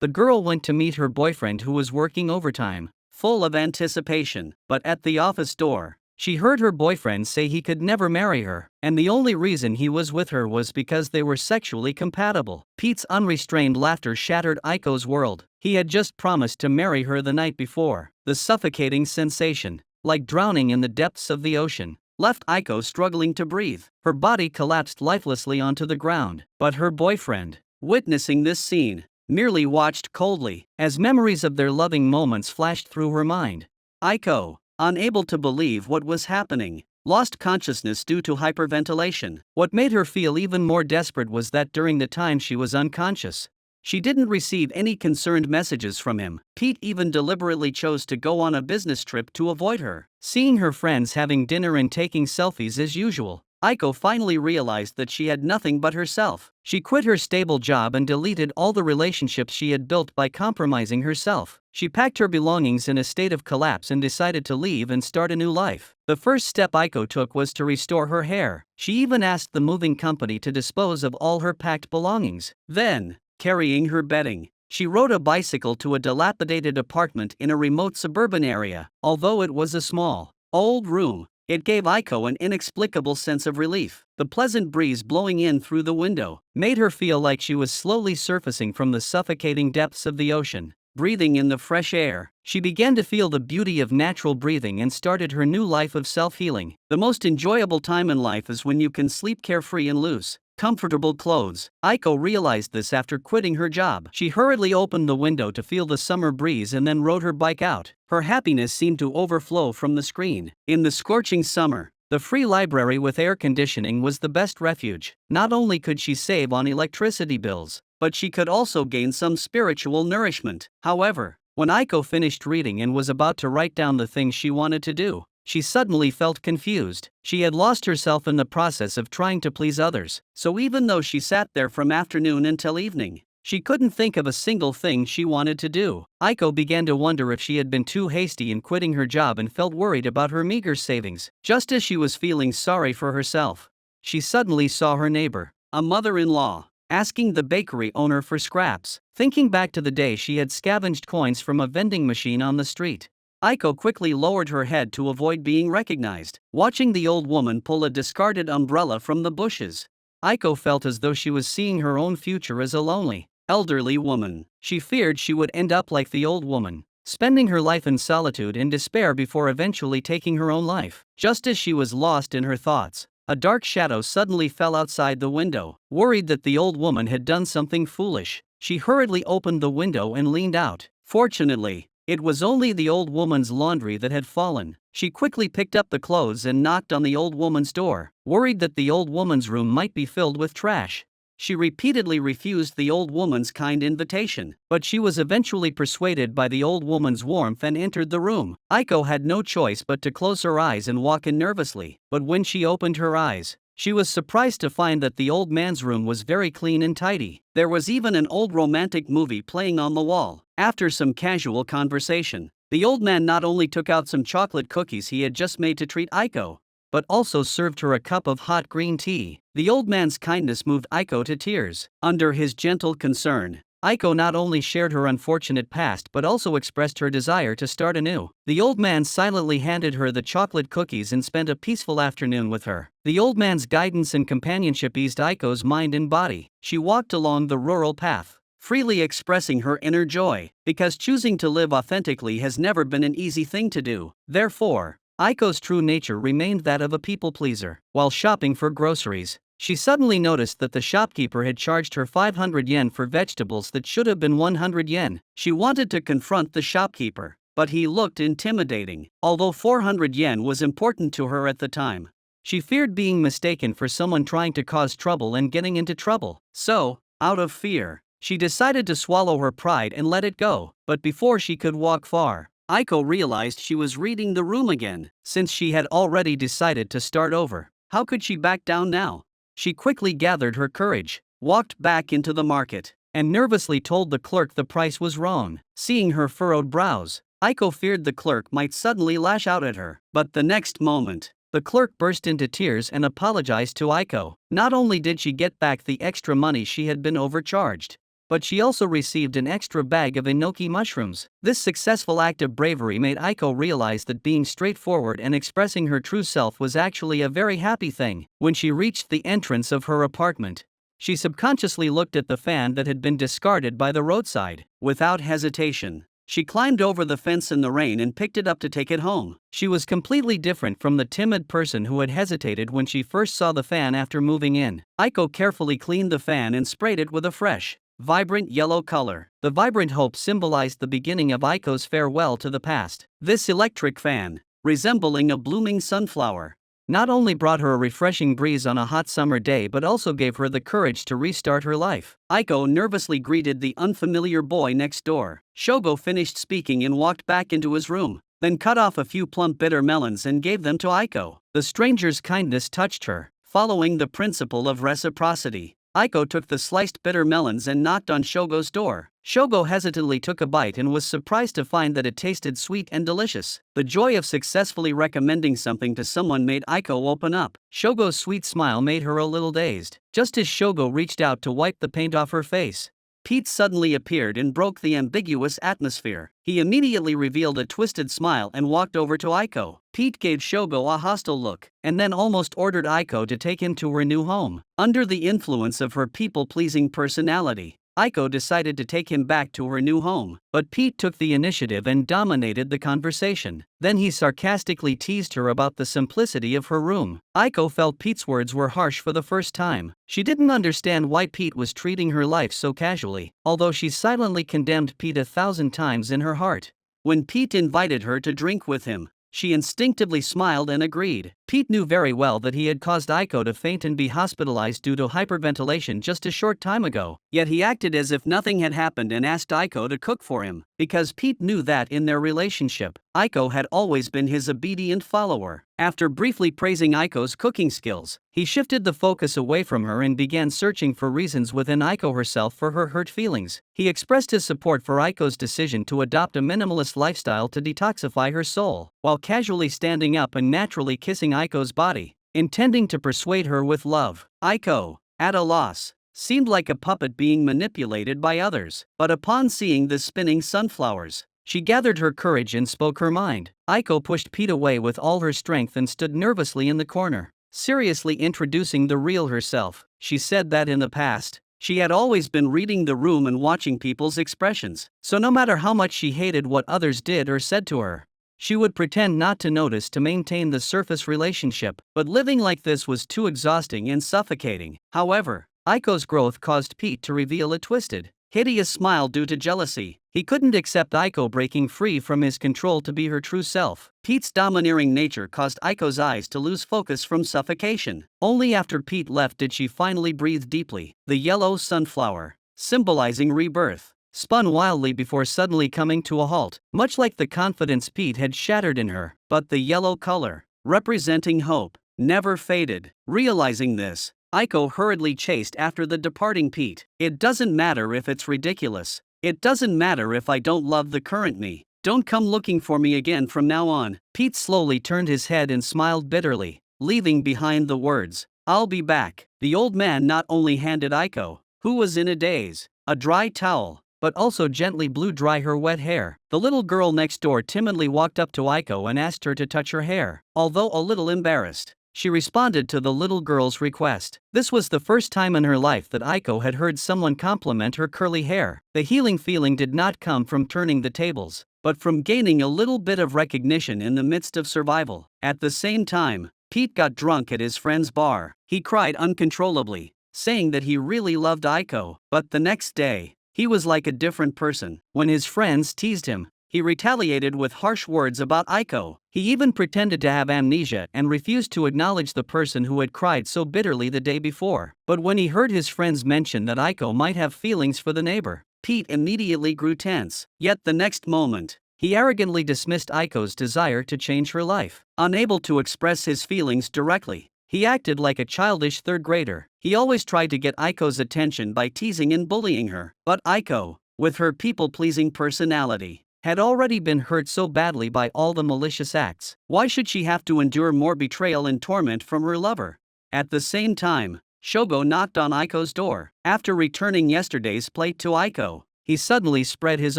The girl went to meet her boyfriend who was working overtime, full of anticipation, but at the office door, she heard her boyfriend say he could never marry her, and the only reason he was with her was because they were sexually compatible. Pete's unrestrained laughter shattered Aiko's world. He had just promised to marry her the night before. The suffocating sensation, like drowning in the depths of the ocean, left Aiko struggling to breathe. Her body collapsed lifelessly onto the ground, but her boyfriend, witnessing this scene, merely watched coldly as memories of their loving moments flashed through her mind. Aiko, unable to believe what was happening, lost consciousness due to hyperventilation. What made her feel even more desperate was that during the time she was unconscious, she didn't receive any concerned messages from him. Pete even deliberately chose to go on a business trip to avoid her. Seeing her friends having dinner and taking selfies as usual, Aiko finally realized that she had nothing but herself. She quit her stable job and deleted all the relationships she had built by compromising herself. She packed her belongings in a state of collapse and decided to leave and start a new life. The first step Aiko took was to restore her hair. She even asked the moving company to dispose of all her packed belongings. Then, carrying her bedding, she rode a bicycle to a dilapidated apartment in a remote suburban area. Although it was a small, old room, it gave Aiko an inexplicable sense of relief. The pleasant breeze blowing in through the window made her feel like she was slowly surfacing from the suffocating depths of the ocean. Breathing in the fresh air, she began to feel the beauty of natural breathing and started her new life of self-healing. The most enjoyable time in life is when you can sleep carefree in loose, comfortable clothes. Aiko realized this after quitting her job. She hurriedly opened the window to feel the summer breeze and then rode her bike out. Her happiness seemed to overflow from the screen. In the scorching summer, the free library with air conditioning was the best refuge. Not only could she save on electricity bills, but she could also gain some spiritual nourishment. However, when Aiko finished reading and was about to write down the things she wanted to do, she suddenly felt confused. She had lost herself in the process of trying to please others. So even though she sat there from afternoon until evening, she couldn't think of a single thing she wanted to do. Aiko began to wonder if she had been too hasty in quitting her job and felt worried about her meager savings. Just as she was feeling sorry for herself, she suddenly saw her neighbor, a mother-in-law, asking the bakery owner for scraps. Thinking back to the day she had scavenged coins from a vending machine on the street, Aiko quickly lowered her head to avoid being recognized. Watching the old woman pull a discarded umbrella from the bushes, Aiko felt as though she was seeing her own future as a lonely, elderly woman. She feared she would end up like the old woman, spending her life in solitude and despair before eventually taking her own life. Just as she was lost in her thoughts, a dark shadow suddenly fell outside the window. Worried that the old woman had done something foolish, she hurriedly opened the window and leaned out. Fortunately, it was only the old woman's laundry that had fallen. She quickly picked up the clothes and knocked on the old woman's door. Worried that the old woman's room might be filled with trash, she repeatedly refused the old woman's kind invitation, but she was eventually persuaded by the old woman's warmth and entered the room. Aiko had no choice but to close her eyes and walk in nervously, but when she opened her eyes, she was surprised to find that the old man's room was very clean and tidy. There was even an old romantic movie playing on the wall. After some casual conversation, the old man not only took out some chocolate cookies he had just made to treat Aiko, but also served her a cup of hot green tea. The old man's kindness moved Aiko to tears. Under his gentle concern, Aiko not only shared her unfortunate past but also expressed her desire to start anew. The old man silently handed her the chocolate cookies and spent a peaceful afternoon with her. The old man's guidance and companionship eased Aiko's mind and body. She walked along the rural path, freely expressing her inner joy, because choosing to live authentically has never been an easy thing to do. Therefore, Aiko's true nature remained that of a people pleaser. While shopping for groceries, she suddenly noticed that the shopkeeper had charged her 500 yen for vegetables that should have been 100 yen. She wanted to confront the shopkeeper, but he looked intimidating. Although 400 yen was important to her at the time, she feared being mistaken for someone trying to cause trouble and getting into trouble. So, out of fear, she decided to swallow her pride and let it go. But before she could walk far, Aiko realized she was reading the room again. Since she had already decided to start over, how could she back down now? She quickly gathered her courage, walked back into the market, and nervously told the clerk the price was wrong. Seeing her furrowed brows, Aiko feared the clerk might suddenly lash out at her. But the next moment, the clerk burst into tears and apologized to Aiko. Not only did she get back the extra money she had been overcharged, but she also received an extra bag of enoki mushrooms. This successful act of bravery made Aiko realize that being straightforward and expressing her true self was actually a very happy thing. When she reached the entrance of her apartment, she subconsciously looked at the fan that had been discarded by the roadside. Without hesitation, she climbed over the fence in the rain and picked it up to take it home. She was completely different from the timid person who had hesitated when she first saw the fan after moving in. Aiko carefully cleaned the fan and sprayed it with a fresh, vibrant yellow color. The vibrant hope symbolized the beginning of Aiko's farewell to the past. This electric fan, resembling a blooming sunflower, not only brought her a refreshing breeze on a hot summer day but also gave her the courage to restart her life. Aiko nervously greeted the unfamiliar boy next door. Shogo finished speaking and walked back into his room, then cut off a few plump bitter melons and gave them to Aiko. The stranger's kindness touched her. Following the principle of reciprocity, Aiko took the sliced bitter melons and knocked on Shogo's door. Shogo hesitantly took a bite and was surprised to find that it tasted sweet and delicious. The joy of successfully recommending something to someone made Aiko open up. Shogo's sweet smile made her a little dazed. Just as Shogo reached out to wipe the paint off her face, Pete suddenly appeared and broke the ambiguous atmosphere. He immediately revealed a twisted smile and walked over to Aiko. Pete gave Shogo a hostile look, and then almost ordered Aiko to take him to her new home. Under the influence of her people-pleasing personality, Aiko decided to take him back to her new home, but Pete took the initiative and dominated the conversation. Then he sarcastically teased her about the simplicity of her room. Aiko felt Pete's words were harsh for the first time. She didn't understand why Pete was treating her life so casually, although she silently condemned Pete 1,000 times in her heart. When Pete invited her to drink with him, she instinctively smiled and agreed. Pete knew very well that he had caused Aiko to faint and be hospitalized due to hyperventilation just a short time ago, yet he acted as if nothing had happened and asked Aiko to cook for him, because Pete knew that in their relationship, Aiko had always been his obedient follower. After briefly praising Aiko's cooking skills, he shifted the focus away from her and began searching for reasons within Aiko herself for her hurt feelings. He expressed his support for Aiko's decision to adopt a minimalist lifestyle to detoxify her soul, while casually standing up and naturally kissing Aiko's body, intending to persuade her with love. Aiko, at a loss, seemed like a puppet being manipulated by others, but upon seeing the spinning sunflowers, she gathered her courage and spoke her mind. Aiko pushed Pete away with all her strength and stood nervously in the corner, seriously introducing the real herself. She said that in the past, she had always been reading the room and watching people's expressions, so no matter how much she hated what others did or said to her, she would pretend not to notice to maintain the surface relationship. But living like this was too exhausting and suffocating. However, Aiko's growth caused Pete to reveal a twisted, hideous smile due to jealousy. He couldn't accept Aiko breaking free from his control to be her true self. Pete's domineering nature caused Aiko's eyes to lose focus from suffocation. Only after Pete left did she finally breathe deeply. The yellow sunflower, symbolizing rebirth, spun wildly before suddenly coming to a halt, much like the confidence Pete had shattered in her. But the yellow color, representing hope, never faded. Realizing this, Aiko hurriedly chased after the departing Pete. It doesn't matter if it's ridiculous. It doesn't matter if I don't love the current me. Don't come looking for me again from now on. Pete slowly turned his head and smiled bitterly, leaving behind the words, "I'll be back." The old man not only handed Aiko, who was in a daze, a dry towel, but also gently blew dry her wet hair. The little girl next door timidly walked up to Aiko and asked her to touch her hair. Although a little embarrassed, she responded to the little girl's request. This was the first time in her life that Aiko had heard someone compliment her curly hair. The healing feeling did not come from turning the tables, but from gaining a little bit of recognition in the midst of survival. At the same time, Pete got drunk at his friend's bar. He cried uncontrollably, saying that he really loved Aiko. But the next day, he was like a different person. When his friends teased him, he retaliated with harsh words about Aiko. He even pretended to have amnesia and refused to acknowledge the person who had cried so bitterly the day before. But when he heard his friends mention that Aiko might have feelings for the neighbor, Pete immediately grew tense. Yet the next moment, he arrogantly dismissed Aiko's desire to change her life. Unable to express his feelings directly, he acted like a childish third grader. He always tried to get Aiko's attention by teasing and bullying her. But Aiko, with her people-pleasing personality, had already been hurt so badly by all the malicious acts. Why should she have to endure more betrayal and torment from her lover? At the same time, Shogo knocked on Aiko's door. After returning yesterday's plate to Aiko, he suddenly spread his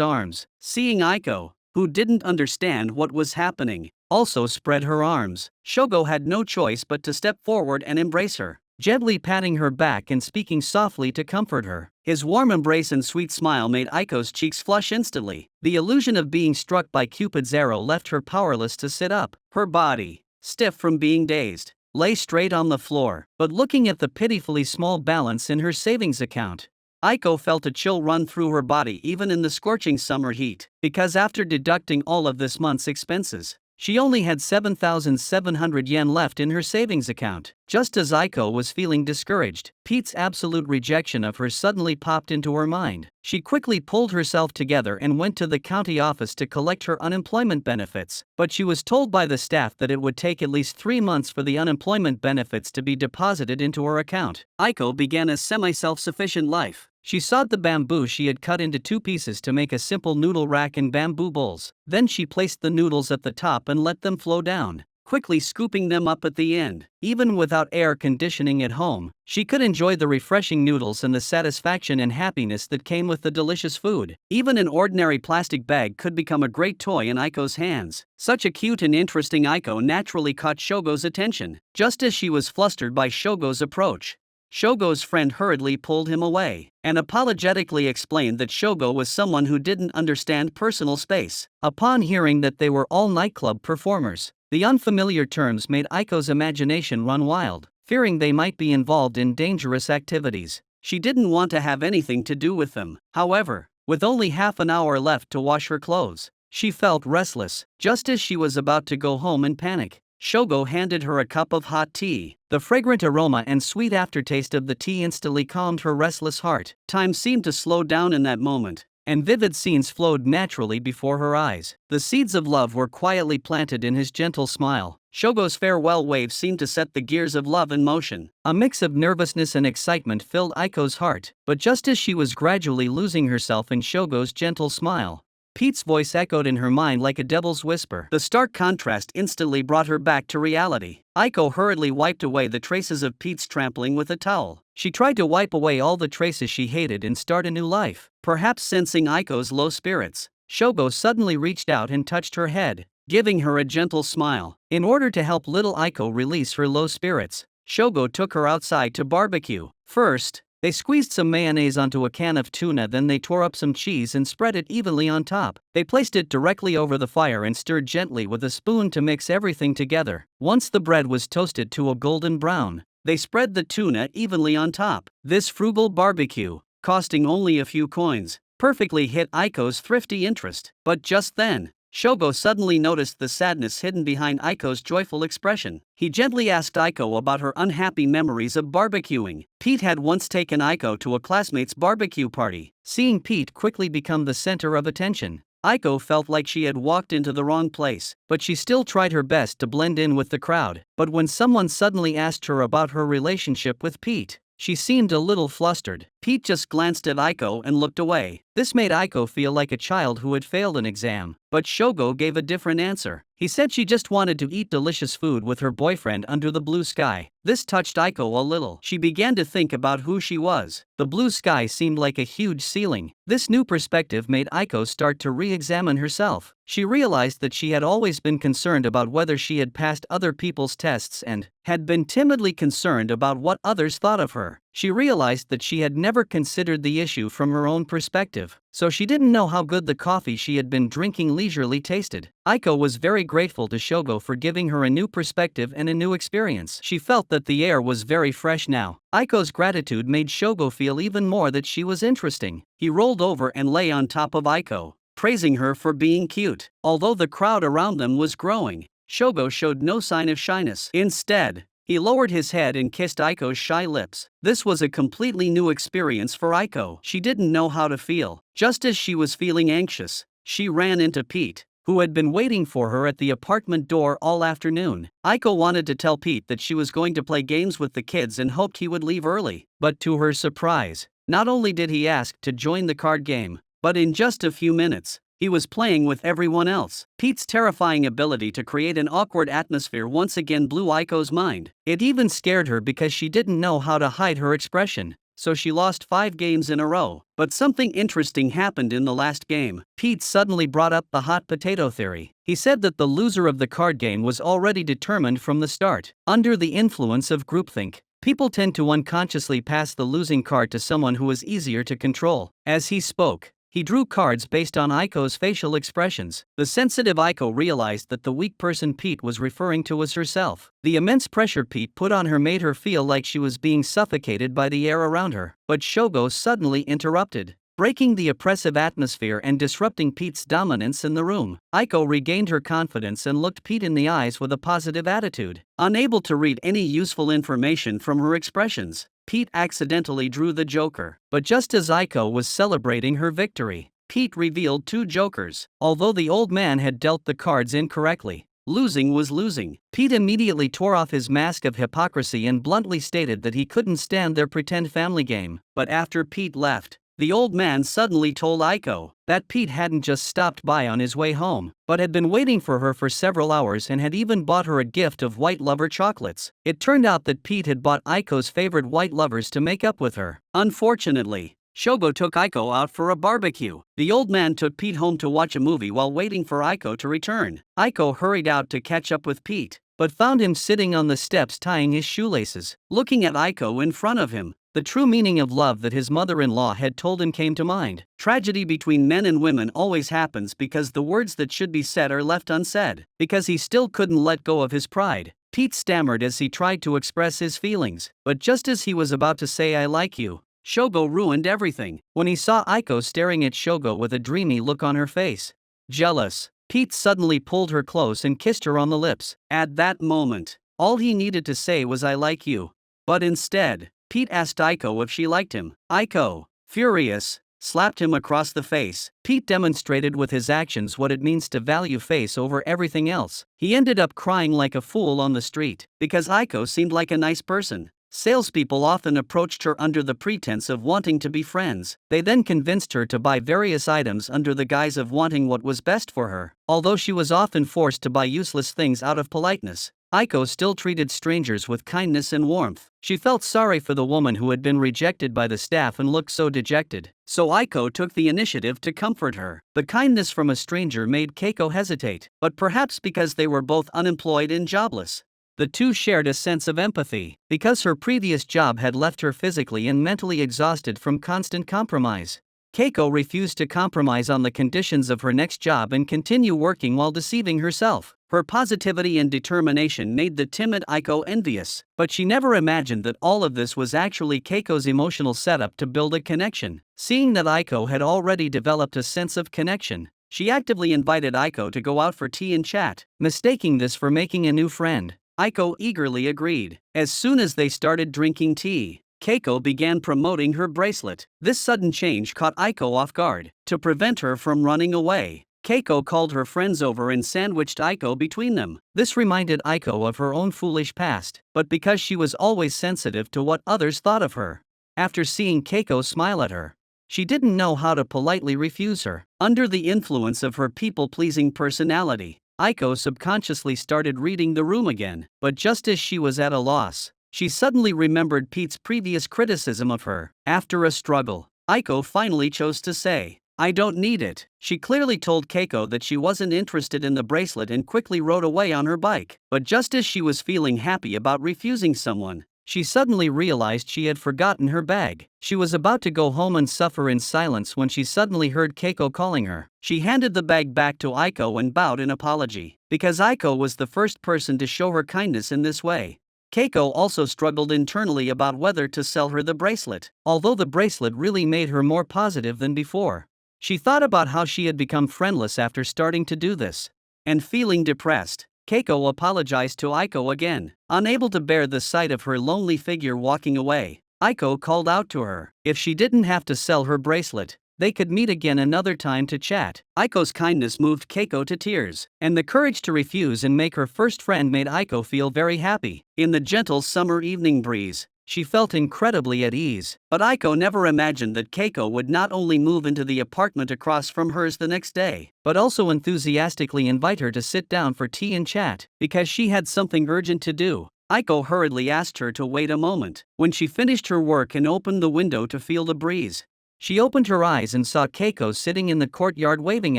arms. Seeing Aiko, who didn't understand what was happening, also spread her arms, Shogo had no choice but to step forward and embrace her, gently patting her back and speaking softly to comfort her. His warm embrace and sweet smile made Aiko's cheeks flush instantly. The illusion of being struck by Cupid's arrow left her powerless to sit up. Her body, stiff from being dazed, lay straight on the floor, but looking at the pitifully small balance in her savings account, Aiko felt a chill run through her body even in the scorching summer heat, because after deducting all of this month's expenses, she only had 7,700 yen left in her savings account. Just as Aiko was feeling discouraged, Pete's absolute rejection of her suddenly popped into her mind. She quickly pulled herself together and went to the county office to collect her unemployment benefits, but she was told by the staff that it would take at least 3 months for the unemployment benefits to be deposited into her account. Aiko began a semi-self-sufficient life. She sawed the bamboo she had cut into 2 pieces to make a simple noodle rack and bamboo bowls. Then she placed the noodles at the top and let them flow down, quickly scooping them up at the end. Even without air conditioning at home, she could enjoy the refreshing noodles and the satisfaction and happiness that came with the delicious food. Even an ordinary plastic bag could become a great toy in Aiko's hands. Such a cute and interesting Aiko naturally caught Shogo's attention. Just as she was flustered by Shogo's approach, Shogo's friend hurriedly pulled him away and apologetically explained that Shogo was someone who didn't understand personal space. Upon hearing that they were all nightclub performers, the unfamiliar terms made Aiko's imagination run wild. Fearing they might be involved in dangerous activities, she didn't want to have anything to do with them. However, with only half an hour left to wash her clothes, she felt restless. Just as she was about to go home in panic, Shogo handed her a cup of hot tea. The fragrant aroma and sweet aftertaste of the tea instantly calmed her restless heart. Time seemed to slow down in that moment, and vivid scenes flowed naturally before her eyes. The seeds of love were quietly planted in his gentle smile. Shogo's farewell wave seemed to set the gears of love in motion. A mix of nervousness and excitement filled Aiko's heart, but just as she was gradually losing herself in Shogo's gentle smile, Pete's voice echoed in her mind like a devil's whisper. The stark contrast instantly brought her back to reality. Aiko hurriedly wiped away the traces of Pete's trampling with a towel. She tried to wipe away all the traces she hated and start a new life. Perhaps sensing Aiko's low spirits, Shogo suddenly reached out and touched her head, giving her a gentle smile. In order to help little Aiko release her low spirits, Shogo took her outside to barbecue. First, they squeezed some mayonnaise onto a can of tuna, then they tore up some cheese and spread it evenly on top. They placed it directly over the fire and stirred gently with a spoon to mix everything together. Once the bread was toasted to a golden brown, they spread the tuna evenly on top. This frugal barbecue, costing only a few coins, perfectly hit Aiko's thrifty interest. But just then, Shogo suddenly noticed the sadness hidden behind Aiko's joyful expression. He gently asked Aiko about her unhappy memories of barbecuing. Pete had once taken Aiko to a classmate's barbecue party. Seeing Pete quickly become the center of attention, Aiko felt like she had walked into the wrong place, but she still tried her best to blend in with the crowd. But when someone suddenly asked her about her relationship with Pete, she seemed a little flustered. Pete just glanced at Aiko and looked away. This made Aiko feel like a child who had failed an exam. But Shogo gave a different answer. He said she just wanted to eat delicious food with her boyfriend under the blue sky. This touched Aiko a little. She began to think about who she was. The blue sky seemed like a huge ceiling. This new perspective made Aiko start to re-examine herself. She realized that she had always been concerned about whether she had passed other people's tests and had been timidly concerned about what others thought of her. She realized that she had never considered the issue from her own perspective, so she didn't know how good the coffee she had been drinking leisurely tasted. Aiko was very grateful to Shogo for giving her a new perspective and a new experience. She felt that the air was very fresh now. Aiko's gratitude made Shogo feel even more that she was interesting. He rolled over and lay on top of Aiko, praising her for being cute. Although the crowd around them was growing, Shogo showed no sign of shyness. Instead, he lowered his head and kissed Aiko's shy lips. This was a completely new experience for Aiko. She didn't know how to feel. Just as she was feeling anxious, she ran into Pete, who had been waiting for her at the apartment door all afternoon. Aiko wanted to tell Pete that she was going to play games with the kids and hoped he would leave early. But to her surprise, not only did he ask to join the card game, but in just a few minutes, He was playing with everyone else. Pete's terrifying ability to create an awkward atmosphere once again blew Aiko's mind. It even scared her because she didn't know how to hide her expression. So she lost 5 games in a row. But something interesting happened in the last game. Pete suddenly brought up the hot potato theory. He said that the loser of the card game was already determined from the start. Under the influence of groupthink, people tend to unconsciously pass the losing card to someone who is easier to control. As he spoke, he drew cards based on Aiko's facial expressions. The sensitive Aiko realized that the weak person Pete was referring to was herself. The immense pressure Pete put on her made her feel like she was being suffocated by the air around her. But Shogo suddenly interrupted, breaking the oppressive atmosphere and disrupting Pete's dominance in the room. Aiko regained her confidence and looked Pete in the eyes with a positive attitude. Unable to read any useful information from her expressions, Pete accidentally drew the Joker. But just as Aiko was celebrating her victory, Pete revealed 2 jokers. Although the old man had dealt the cards incorrectly, losing was losing. Pete immediately tore off his mask of hypocrisy and bluntly stated that he couldn't stand their pretend family game. But after Pete left, the old man suddenly told Aiko that Pete hadn't just stopped by on his way home, but had been waiting for her for several hours and had even bought her a gift of white lover chocolates. It turned out that Pete had bought Aiko's favorite white lovers to make up with her. Unfortunately, Shogo took Aiko out for a barbecue. The old man took Pete home to watch a movie while waiting for Aiko to return. Aiko hurried out to catch up with Pete, but found him sitting on the steps tying his shoelaces, looking at Aiko in front of him. The true meaning of love that his mother-in-law had told him came to mind. Tragedy between men and women always happens because the words that should be said are left unsaid. Because he still couldn't let go of his pride, Pete stammered as he tried to express his feelings. But just as he was about to say "I like you," Shogo ruined everything. When he saw Aiko staring at Shogo with a dreamy look on her face, jealous, Pete suddenly pulled her close and kissed her on the lips. At that moment, all he needed to say was "I like you." But instead, Pete asked Aiko if she liked him. Aiko, furious, slapped him across the face. Pete demonstrated with his actions what it means to value face over everything else. He ended up crying like a fool on the street because Aiko seemed like a nice person. Salespeople often approached her under the pretense of wanting to be friends. They then convinced her to buy various items under the guise of wanting what was best for her. Although she was often forced to buy useless things out of politeness, Aiko still treated strangers with kindness and warmth. She felt sorry for the woman who had been rejected by the staff and looked so dejected. So Aiko took the initiative to comfort her. The kindness from a stranger made Keiko hesitate, but perhaps because they were both unemployed and jobless, the two shared a sense of empathy. Because her previous job had left her physically and mentally exhausted from constant compromise, Keiko refused to compromise on the conditions of her next job and continue working while deceiving herself. Her positivity and determination made the timid Aiko envious, but she never imagined that all of this was actually Keiko's emotional setup to build a connection. Seeing that Aiko had already developed a sense of connection, she actively invited Aiko to go out for tea and chat. Mistaking this for making a new friend, Aiko eagerly agreed. As soon as they started drinking tea, Keiko began promoting her bracelet. This sudden change caught Aiko off guard. To prevent her from running away, Keiko called her friends over and sandwiched Aiko between them. This reminded Aiko of her own foolish past, but because she was always sensitive to what others thought of her, after seeing Keiko smile at her, she didn't know how to politely refuse her. Under the influence of her people-pleasing personality, Aiko subconsciously started reading the room again. But just as she was at a loss, she suddenly remembered Pete's previous criticism of her. After a struggle, Aiko finally chose to say, "I don't need it." She clearly told Keiko that she wasn't interested in the bracelet and quickly rode away on her bike. But just as she was feeling happy about refusing someone, she suddenly realized she had forgotten her bag. She was about to go home and suffer in silence when she suddenly heard Keiko calling her. She handed the bag back to Aiko and bowed in apology. Because Aiko was the first person to show her kindness in this way, Keiko also struggled internally about whether to sell her the bracelet. Although the bracelet really made her more positive than before, she thought about how she had become friendless after starting to do this. And feeling depressed, Keiko apologized to Aiko again. Unable to bear the sight of her lonely figure walking away, Aiko called out to her. If she didn't have to sell her bracelet, they could meet again another time to chat. Aiko's kindness moved Keiko to tears, and the courage to refuse and make her first friend made Aiko feel very happy. In the gentle summer evening breeze, She felt incredibly at ease, but Aiko never imagined that Keiko would not only move into the apartment across from hers the next day, but also enthusiastically invite her to sit down for tea and chat, because she had something urgent to do. Aiko hurriedly asked her to wait a moment. When she finished her work and opened the window to feel the breeze, she opened her eyes and saw Keiko sitting in the courtyard waving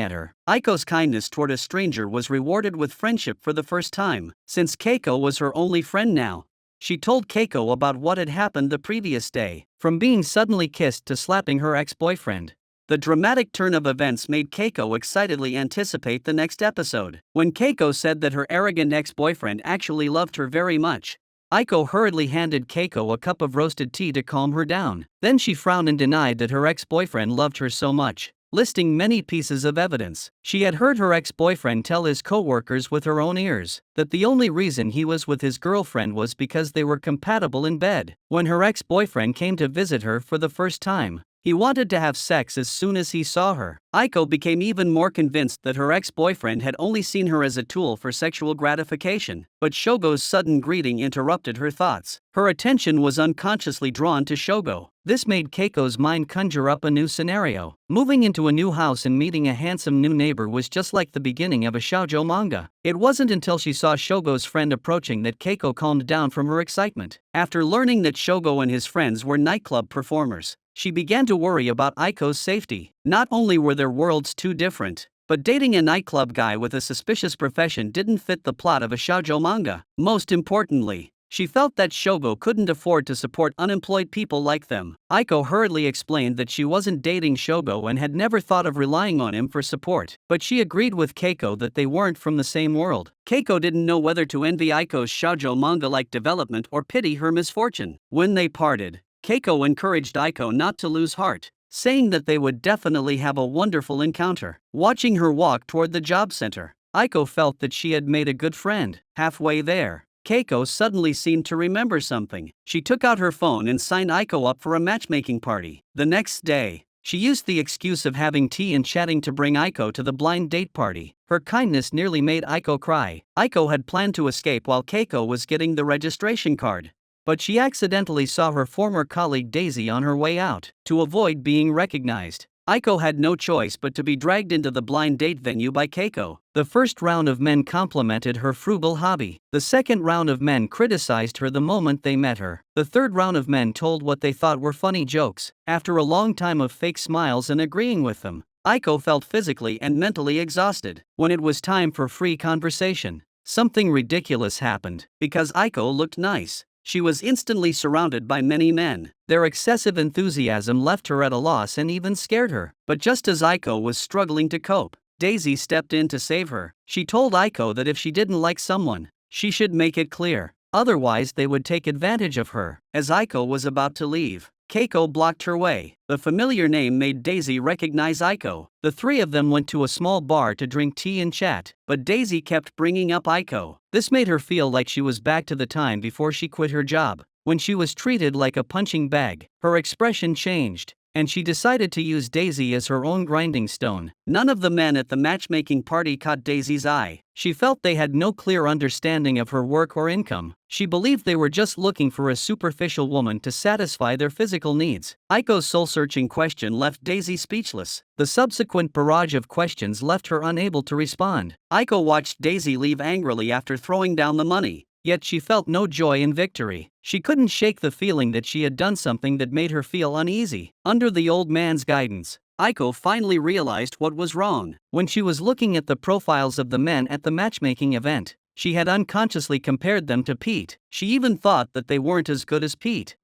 at her. Aiko's kindness toward a stranger was rewarded with friendship for the first time, since Keiko was her only friend now. She told Keiko about what had happened the previous day, from being suddenly kissed to slapping her ex-boyfriend. The dramatic turn of events made Keiko excitedly anticipate the next episode. When Keiko said that her arrogant ex-boyfriend actually loved her very much, Aiko hurriedly handed Keiko a cup of roasted tea to calm her down. Then she frowned and denied that her ex-boyfriend loved her so much, listing many pieces of evidence. She had heard her ex-boyfriend tell his co-workers with her own ears that the only reason he was with his girlfriend was because they were compatible in bed. When her ex-boyfriend came to visit her for the first time, he wanted to have sex as soon as he saw her. Aiko became even more convinced that her ex-boyfriend had only seen her as a tool for sexual gratification, but Shogo's sudden greeting interrupted her thoughts. Her attention was unconsciously drawn to Shogo. This made Keiko's mind conjure up a new scenario. Moving into a new house and meeting a handsome new neighbor was just like the beginning of a shoujo manga. It wasn't until she saw Shogo's friend approaching that Keiko calmed down from her excitement. After learning that Shogo and his friends were nightclub performers, she began to worry about Aiko's safety. Not only were their worlds too different, but dating a nightclub guy with a suspicious profession didn't fit the plot of a shoujo manga. Most importantly, she felt that Shogo couldn't afford to support unemployed people like them. Aiko hurriedly explained that she wasn't dating Shogo and had never thought of relying on him for support, but she agreed with Keiko that they weren't from the same world. Keiko didn't know whether to envy Aiko's shoujo manga-like development or pity her misfortune. When they parted, Keiko encouraged Aiko not to lose heart, saying that they would definitely have a wonderful encounter. Watching her walk toward the job center, Aiko felt that she had made a good friend. Halfway there, Keiko suddenly seemed to remember something. She took out her phone and signed Aiko up for a matchmaking party. The next day, she used the excuse of having tea and chatting to bring Aiko to the blind date party. Her kindness nearly made Aiko cry. Aiko had planned to escape while Keiko was getting the registration card, but she accidentally saw her former colleague Daisy on her way out. To avoid being recognized, Aiko had no choice but to be dragged into the blind date venue by Keiko. The first round of men complimented her frugal hobby. The second round of men criticized her the moment they met her. The third round of men told what they thought were funny jokes. After a long time of fake smiles and agreeing with them, Aiko felt physically and mentally exhausted. When it was time for free conversation, something ridiculous happened. Because Aiko looked nice, she was instantly surrounded by many men. Their excessive enthusiasm left her at a loss and even scared her. But just as Aiko was struggling to cope, Daisy stepped in to save her. She told Aiko that if she didn't like someone, she should make it clear, otherwise they would take advantage of her. As Aiko was about to leave, Keiko blocked her way. The familiar name made Daisy recognize Aiko. The three of them went to a small bar to drink tea and chat, but Daisy kept bringing up Aiko. This made her feel like she was back to the time before she quit her job, when she was treated like a punching bag. Her expression changed, and she decided to use Daisy as her own grinding stone. None of the men at the matchmaking party caught Daisy's eye. She felt they had no clear understanding of her work or income. She believed they were just looking for a superficial woman to satisfy their physical needs. Aiko's soul-searching question left Daisy speechless. The subsequent barrage of questions left her unable to respond. Aiko watched Daisy leave angrily after throwing down the money, yet she felt no joy in victory. She couldn't shake the feeling that she had done something that made her feel uneasy. Under the old man's guidance, Aiko finally realized what was wrong. When she was looking at the profiles of the men at the matchmaking event, she had unconsciously compared them to Pete. She even thought that they weren't as good as Pete.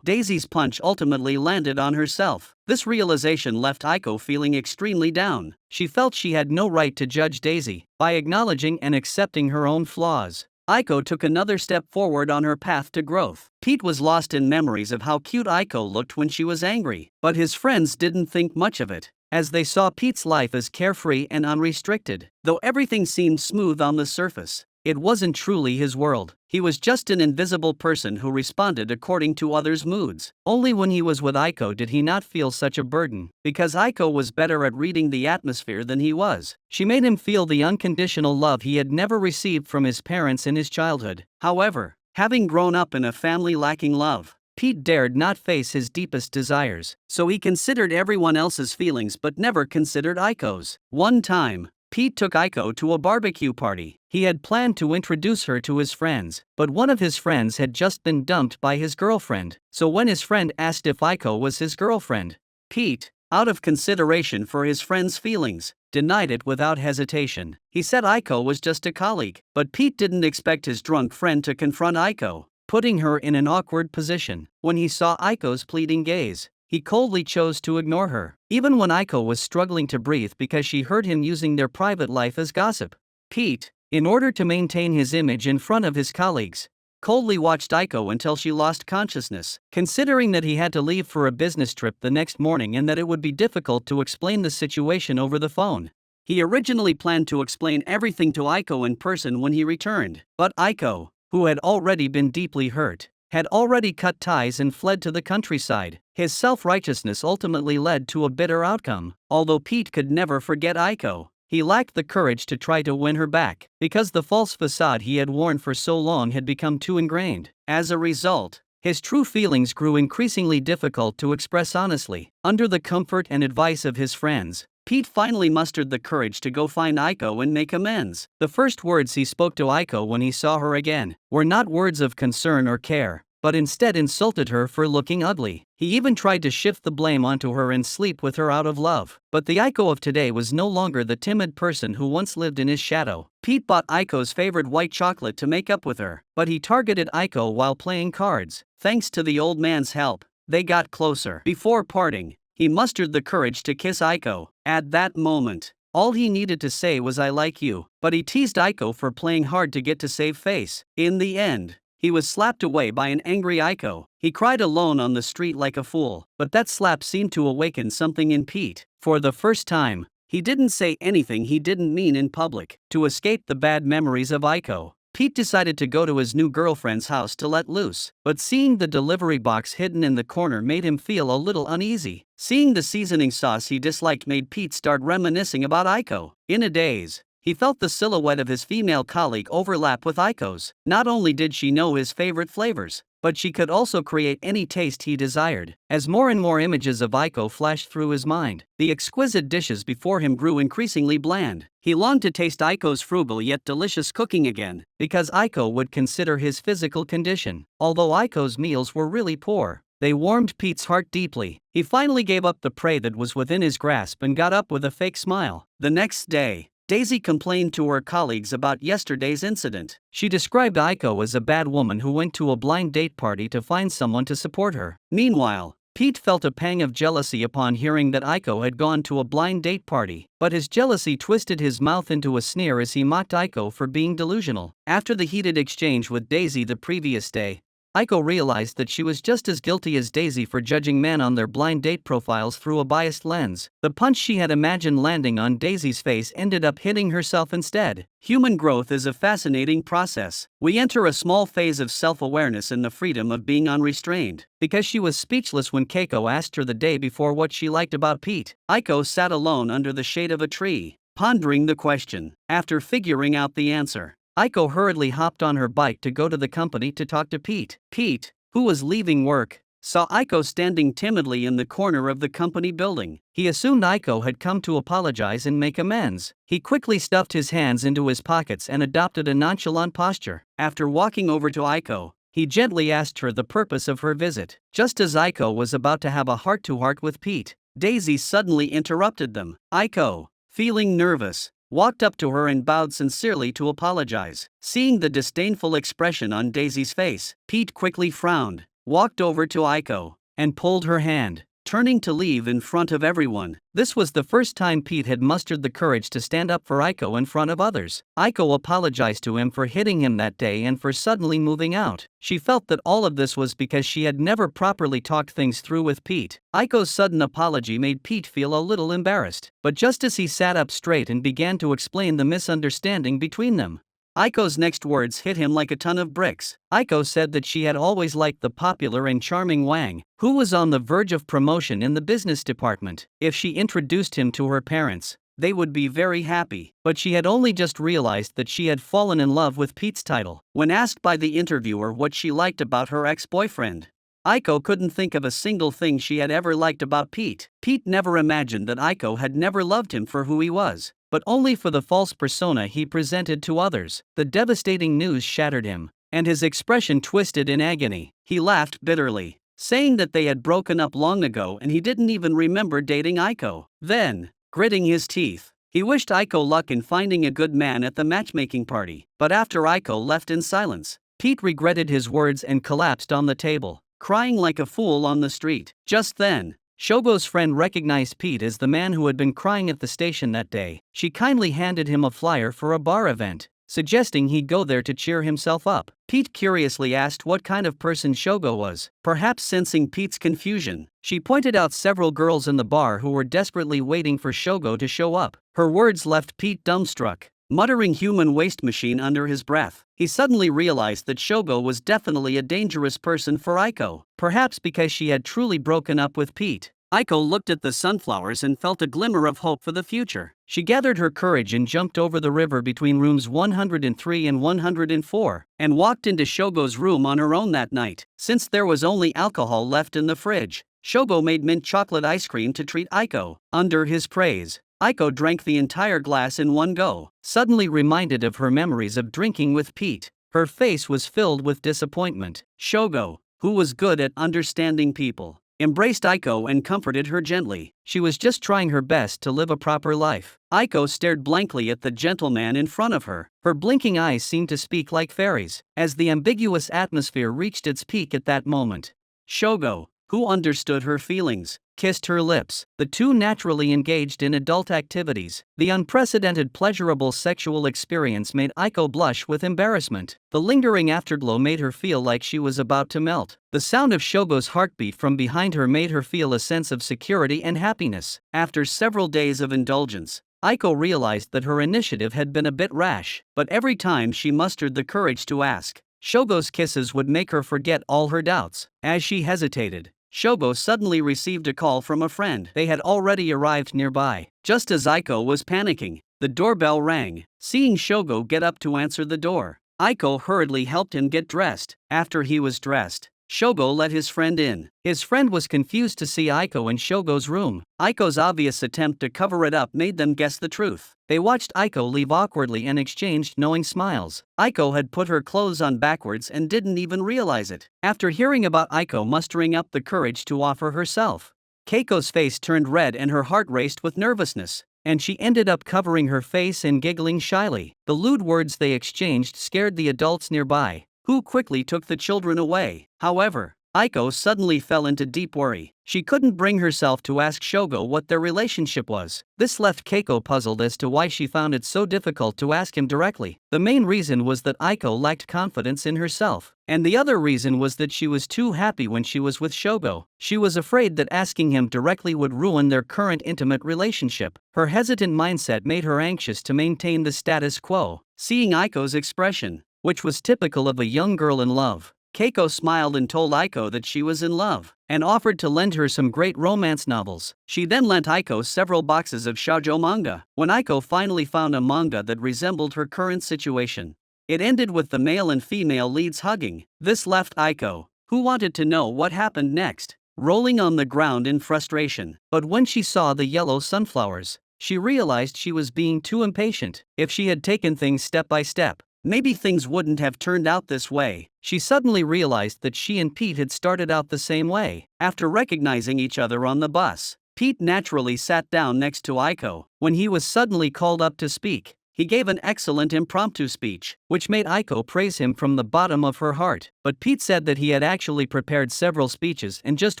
Daisy's punch ultimately landed on herself. This realization left Aiko feeling extremely down. She felt she had no right to judge Daisy. By acknowledging and accepting her own flaws, Aiko took another step forward on her path to growth. Pete was lost in memories of how cute Aiko looked when she was angry, but his friends didn't think much of it, as they saw Pete's life as carefree and unrestricted. Though everything seemed smooth on the surface, it wasn't truly his world. He was just an invisible person who responded according to others' moods. Only when he was with Aiko did he not feel such a burden, because Aiko was better at reading the atmosphere than he was. She made him feel the unconditional love he had never received from his parents in his childhood. However, Having grown up in a family lacking love, Pete dared not face his deepest desires, so he considered everyone else's feelings but never considered Aiko's. One time, Pete took Aiko to a barbecue party. He had planned to introduce her to his friends, but one of his friends had just been dumped by his girlfriend. So when his friend asked if Aiko was his girlfriend, Pete, out of consideration for his friend's feelings, denied it without hesitation. He said Aiko was just a colleague, but Pete didn't expect his drunk friend to confront Aiko, putting her in an awkward position. When he saw Aiko's pleading gaze, he coldly chose to ignore her, even when Aiko was struggling to breathe because she heard him using their private life as gossip. Pete, in order to maintain his image in front of his colleagues, coldly watched Aiko until she lost consciousness. Considering that he had to leave for a business trip the next morning and that it would be difficult to explain the situation over the phone, he originally planned to explain everything to Aiko in person when he returned. But Aiko, who had already been deeply hurt, had already cut ties and fled to the countryside. His self-righteousness ultimately led to a bitter outcome. Although Pete could never forget Aiko, he lacked the courage to try to win her back, because the false facade he had worn for so long had become too ingrained. As a result, his true feelings grew increasingly difficult to express honestly. Under the comfort and advice of his friends, Pete finally mustered the courage to go find Aiko and make amends. The first words he spoke to Aiko when he saw her again were not words of concern or care, but instead insulted her for looking ugly. He even tried to shift the blame onto her and sleep with her out of love. But the Aiko of today was no longer the timid person who once lived in his shadow. Pete bought Aiko's favorite white chocolate to make up with her, but he targeted Aiko while playing cards. Thanks to the old man's help, they got closer. Before parting, he mustered the courage to kiss Aiko. At that moment, all he needed to say was "I like you," but he teased Aiko for playing hard to get to save face. In the end, he was slapped away by an angry Aiko. He cried alone on the street like a fool, but that slap seemed to awaken something in Pete. For the first time, he didn't say anything he didn't mean in public. To escape the bad memories of Aiko, Pete decided to go to his new girlfriend's house to let loose. But seeing the delivery box hidden in the corner made him feel a little uneasy. Seeing the seasoning sauce he disliked made Pete start reminiscing about Aiko. In a daze, he felt the silhouette of his female colleague overlap with Aiko's. Not only did she know his favorite flavors, but she could also create any taste he desired. As more and more images of Aiko flashed through his mind, the exquisite dishes before him grew increasingly bland. He longed to taste Aiko's frugal yet delicious cooking again, because Aiko would consider his physical condition. Although Aiko's meals were really poor, they warmed Pete's heart deeply. He finally gave up the prey that was within his grasp and got up with a fake smile. The next day, Daisy complained to her colleagues about yesterday's incident. She described Aiko as a bad woman who went to a blind date party to find someone to support her. Meanwhile, Pete felt a pang of jealousy upon hearing that Aiko had gone to a blind date party, but his jealousy twisted his mouth into a sneer as he mocked Aiko for being delusional. After the heated exchange with Daisy the previous day, Aiko realized that she was just as guilty as Daisy for judging men on their blind date profiles through a biased lens. The punch she had imagined landing on Daisy's face ended up hitting herself instead. Human growth is a fascinating process. We enter a small phase of self-awareness in the freedom of being unrestrained. Because she was speechless when Keiko asked her the day before what she liked about Pete, Aiko sat alone under the shade of a tree, pondering the question. After figuring out the answer, Aiko hurriedly hopped on her bike to go to the company to talk to Pete. Pete, who was leaving work, saw Aiko standing timidly in the corner of the company building. He assumed Aiko had come to apologize and make amends. He quickly stuffed his hands into his pockets and adopted a nonchalant posture. After walking over to Aiko, he gently asked her the purpose of her visit. Just as Aiko was about to have a heart-to-heart with Pete, Daisy suddenly interrupted them. Aiko, feeling nervous, walked up to her and bowed sincerely to apologize. Seeing the disdainful expression on Daisy's face, Pete quickly frowned, walked over to Aiko, and pulled her hand, turning to leave in front of everyone. This was the first time Pete had mustered the courage to stand up for Aiko in front of others. Aiko apologized to him for hitting him that day and for suddenly moving out. She felt that all of this was because she had never properly talked things through with Pete. Aiko's sudden apology made Pete feel a little embarrassed, but just as he sat up straight and began to explain the misunderstanding between them, Aiko's next words hit him like a ton of bricks. Aiko said that she had always liked the popular and charming Wang, who was on the verge of promotion in the business department. If she introduced him to her parents, they would be very happy. But she had only just realized that she had fallen in love with Pete's title. When asked by the interviewer what she liked about her ex-boyfriend, Aiko couldn't think of a single thing she had ever liked about Pete. Pete never imagined that Aiko had never loved him for who he was, but only for the false persona he presented to others. The devastating news shattered him, and his expression twisted in agony. He laughed bitterly, saying that they had broken up long ago and he didn't even remember dating Aiko. Then, gritting his teeth, he wished Aiko luck in finding a good man at the matchmaking party. But after Aiko left in silence, Pete regretted his words and collapsed on the table, crying like a fool on the street. Just then, Shogo's friend recognized Pete as the man who had been crying at the station that day. She kindly handed him a flyer for a bar event, suggesting he go there to cheer himself up. Pete curiously asked what kind of person Shogo was. Perhaps sensing Pete's confusion, she pointed out several girls in the bar who were desperately waiting for Shogo to show up. Her words left Pete dumbstruck, muttering human waste machine under his breath. He suddenly realized that Shogo was definitely a dangerous person for Aiko, perhaps because she had truly broken up with Pete. Aiko looked at the sunflowers and felt a glimmer of hope for the future. She gathered her courage and jumped over the river between rooms 103 and 104, and walked into Shogo's room on her own that night. Since there was only alcohol left in the fridge, Shogo made mint chocolate ice cream to treat Aiko. Under his praise, Aiko drank the entire glass in one go. Suddenly reminded of her memories of drinking with Pete, her face was filled with disappointment. Shogo, who was good at understanding people, embraced Aiko and comforted her gently. She was just trying her best to live a proper life. Aiko stared blankly at the gentleman in front of her. Her blinking eyes seemed to speak like fairies. As the ambiguous atmosphere reached its peak at that moment, Shogo, who understood her feelings, kissed her lips. The two naturally engaged in adult activities. The unprecedented pleasurable sexual experience made Aiko blush with embarrassment. The lingering afterglow made her feel like she was about to melt. The sound of Shogo's heartbeat from behind her made her feel a sense of security and happiness. After several days of indulgence, Aiko realized that her initiative had been a bit rash, but every time she mustered the courage to ask, Shogo's kisses would make her forget all her doubts. As she hesitated, Shogo suddenly received a call from a friend. They had already arrived nearby. Just as Aiko was panicking, the doorbell rang. Seeing Shogo get up to answer the door, Aiko hurriedly helped him get dressed. After he was dressed, Shogo let his friend in. His friend was confused to see Aiko in Shogo's room. Aiko's obvious attempt to cover it up made them guess the truth. They watched Aiko leave awkwardly and exchanged knowing smiles. Aiko had put her clothes on backwards and didn't even realize it. After hearing about Aiko mustering up the courage to offer herself, Keiko's face turned red and her heart raced with nervousness, and she ended up covering her face and giggling shyly. The lewd words they exchanged scared the adults nearby, who quickly took the children away. However, Aiko suddenly fell into deep worry. She couldn't bring herself to ask Shogo what their relationship was. This left Keiko puzzled as to why she found it so difficult to ask him directly. The main reason was that Aiko lacked confidence in herself, and the other reason was that she was too happy when she was with Shogo. She was afraid that asking him directly would ruin their current intimate relationship. Her hesitant mindset made her anxious to maintain the status quo. Seeing Aiko's expression, which was typical of a young girl in love, Keiko smiled and told Aiko that she was in love, and offered to lend her some great romance novels. She then lent Aiko several boxes of shoujo manga. When Aiko finally found a manga that resembled her current situation, it ended with the male and female leads hugging. This left Aiko, who wanted to know what happened next, rolling on the ground in frustration. But when she saw the yellow sunflowers, she realized she was being too impatient. If she had taken things step by step, maybe things wouldn't have turned out this way. She suddenly realized that she and Pete had started out the same way. After recognizing each other on the bus, Pete naturally sat down next to Aiko. When he was suddenly called up to speak, he gave an excellent impromptu speech, which made Aiko praise him from the bottom of her heart. But Pete said that he had actually prepared several speeches and just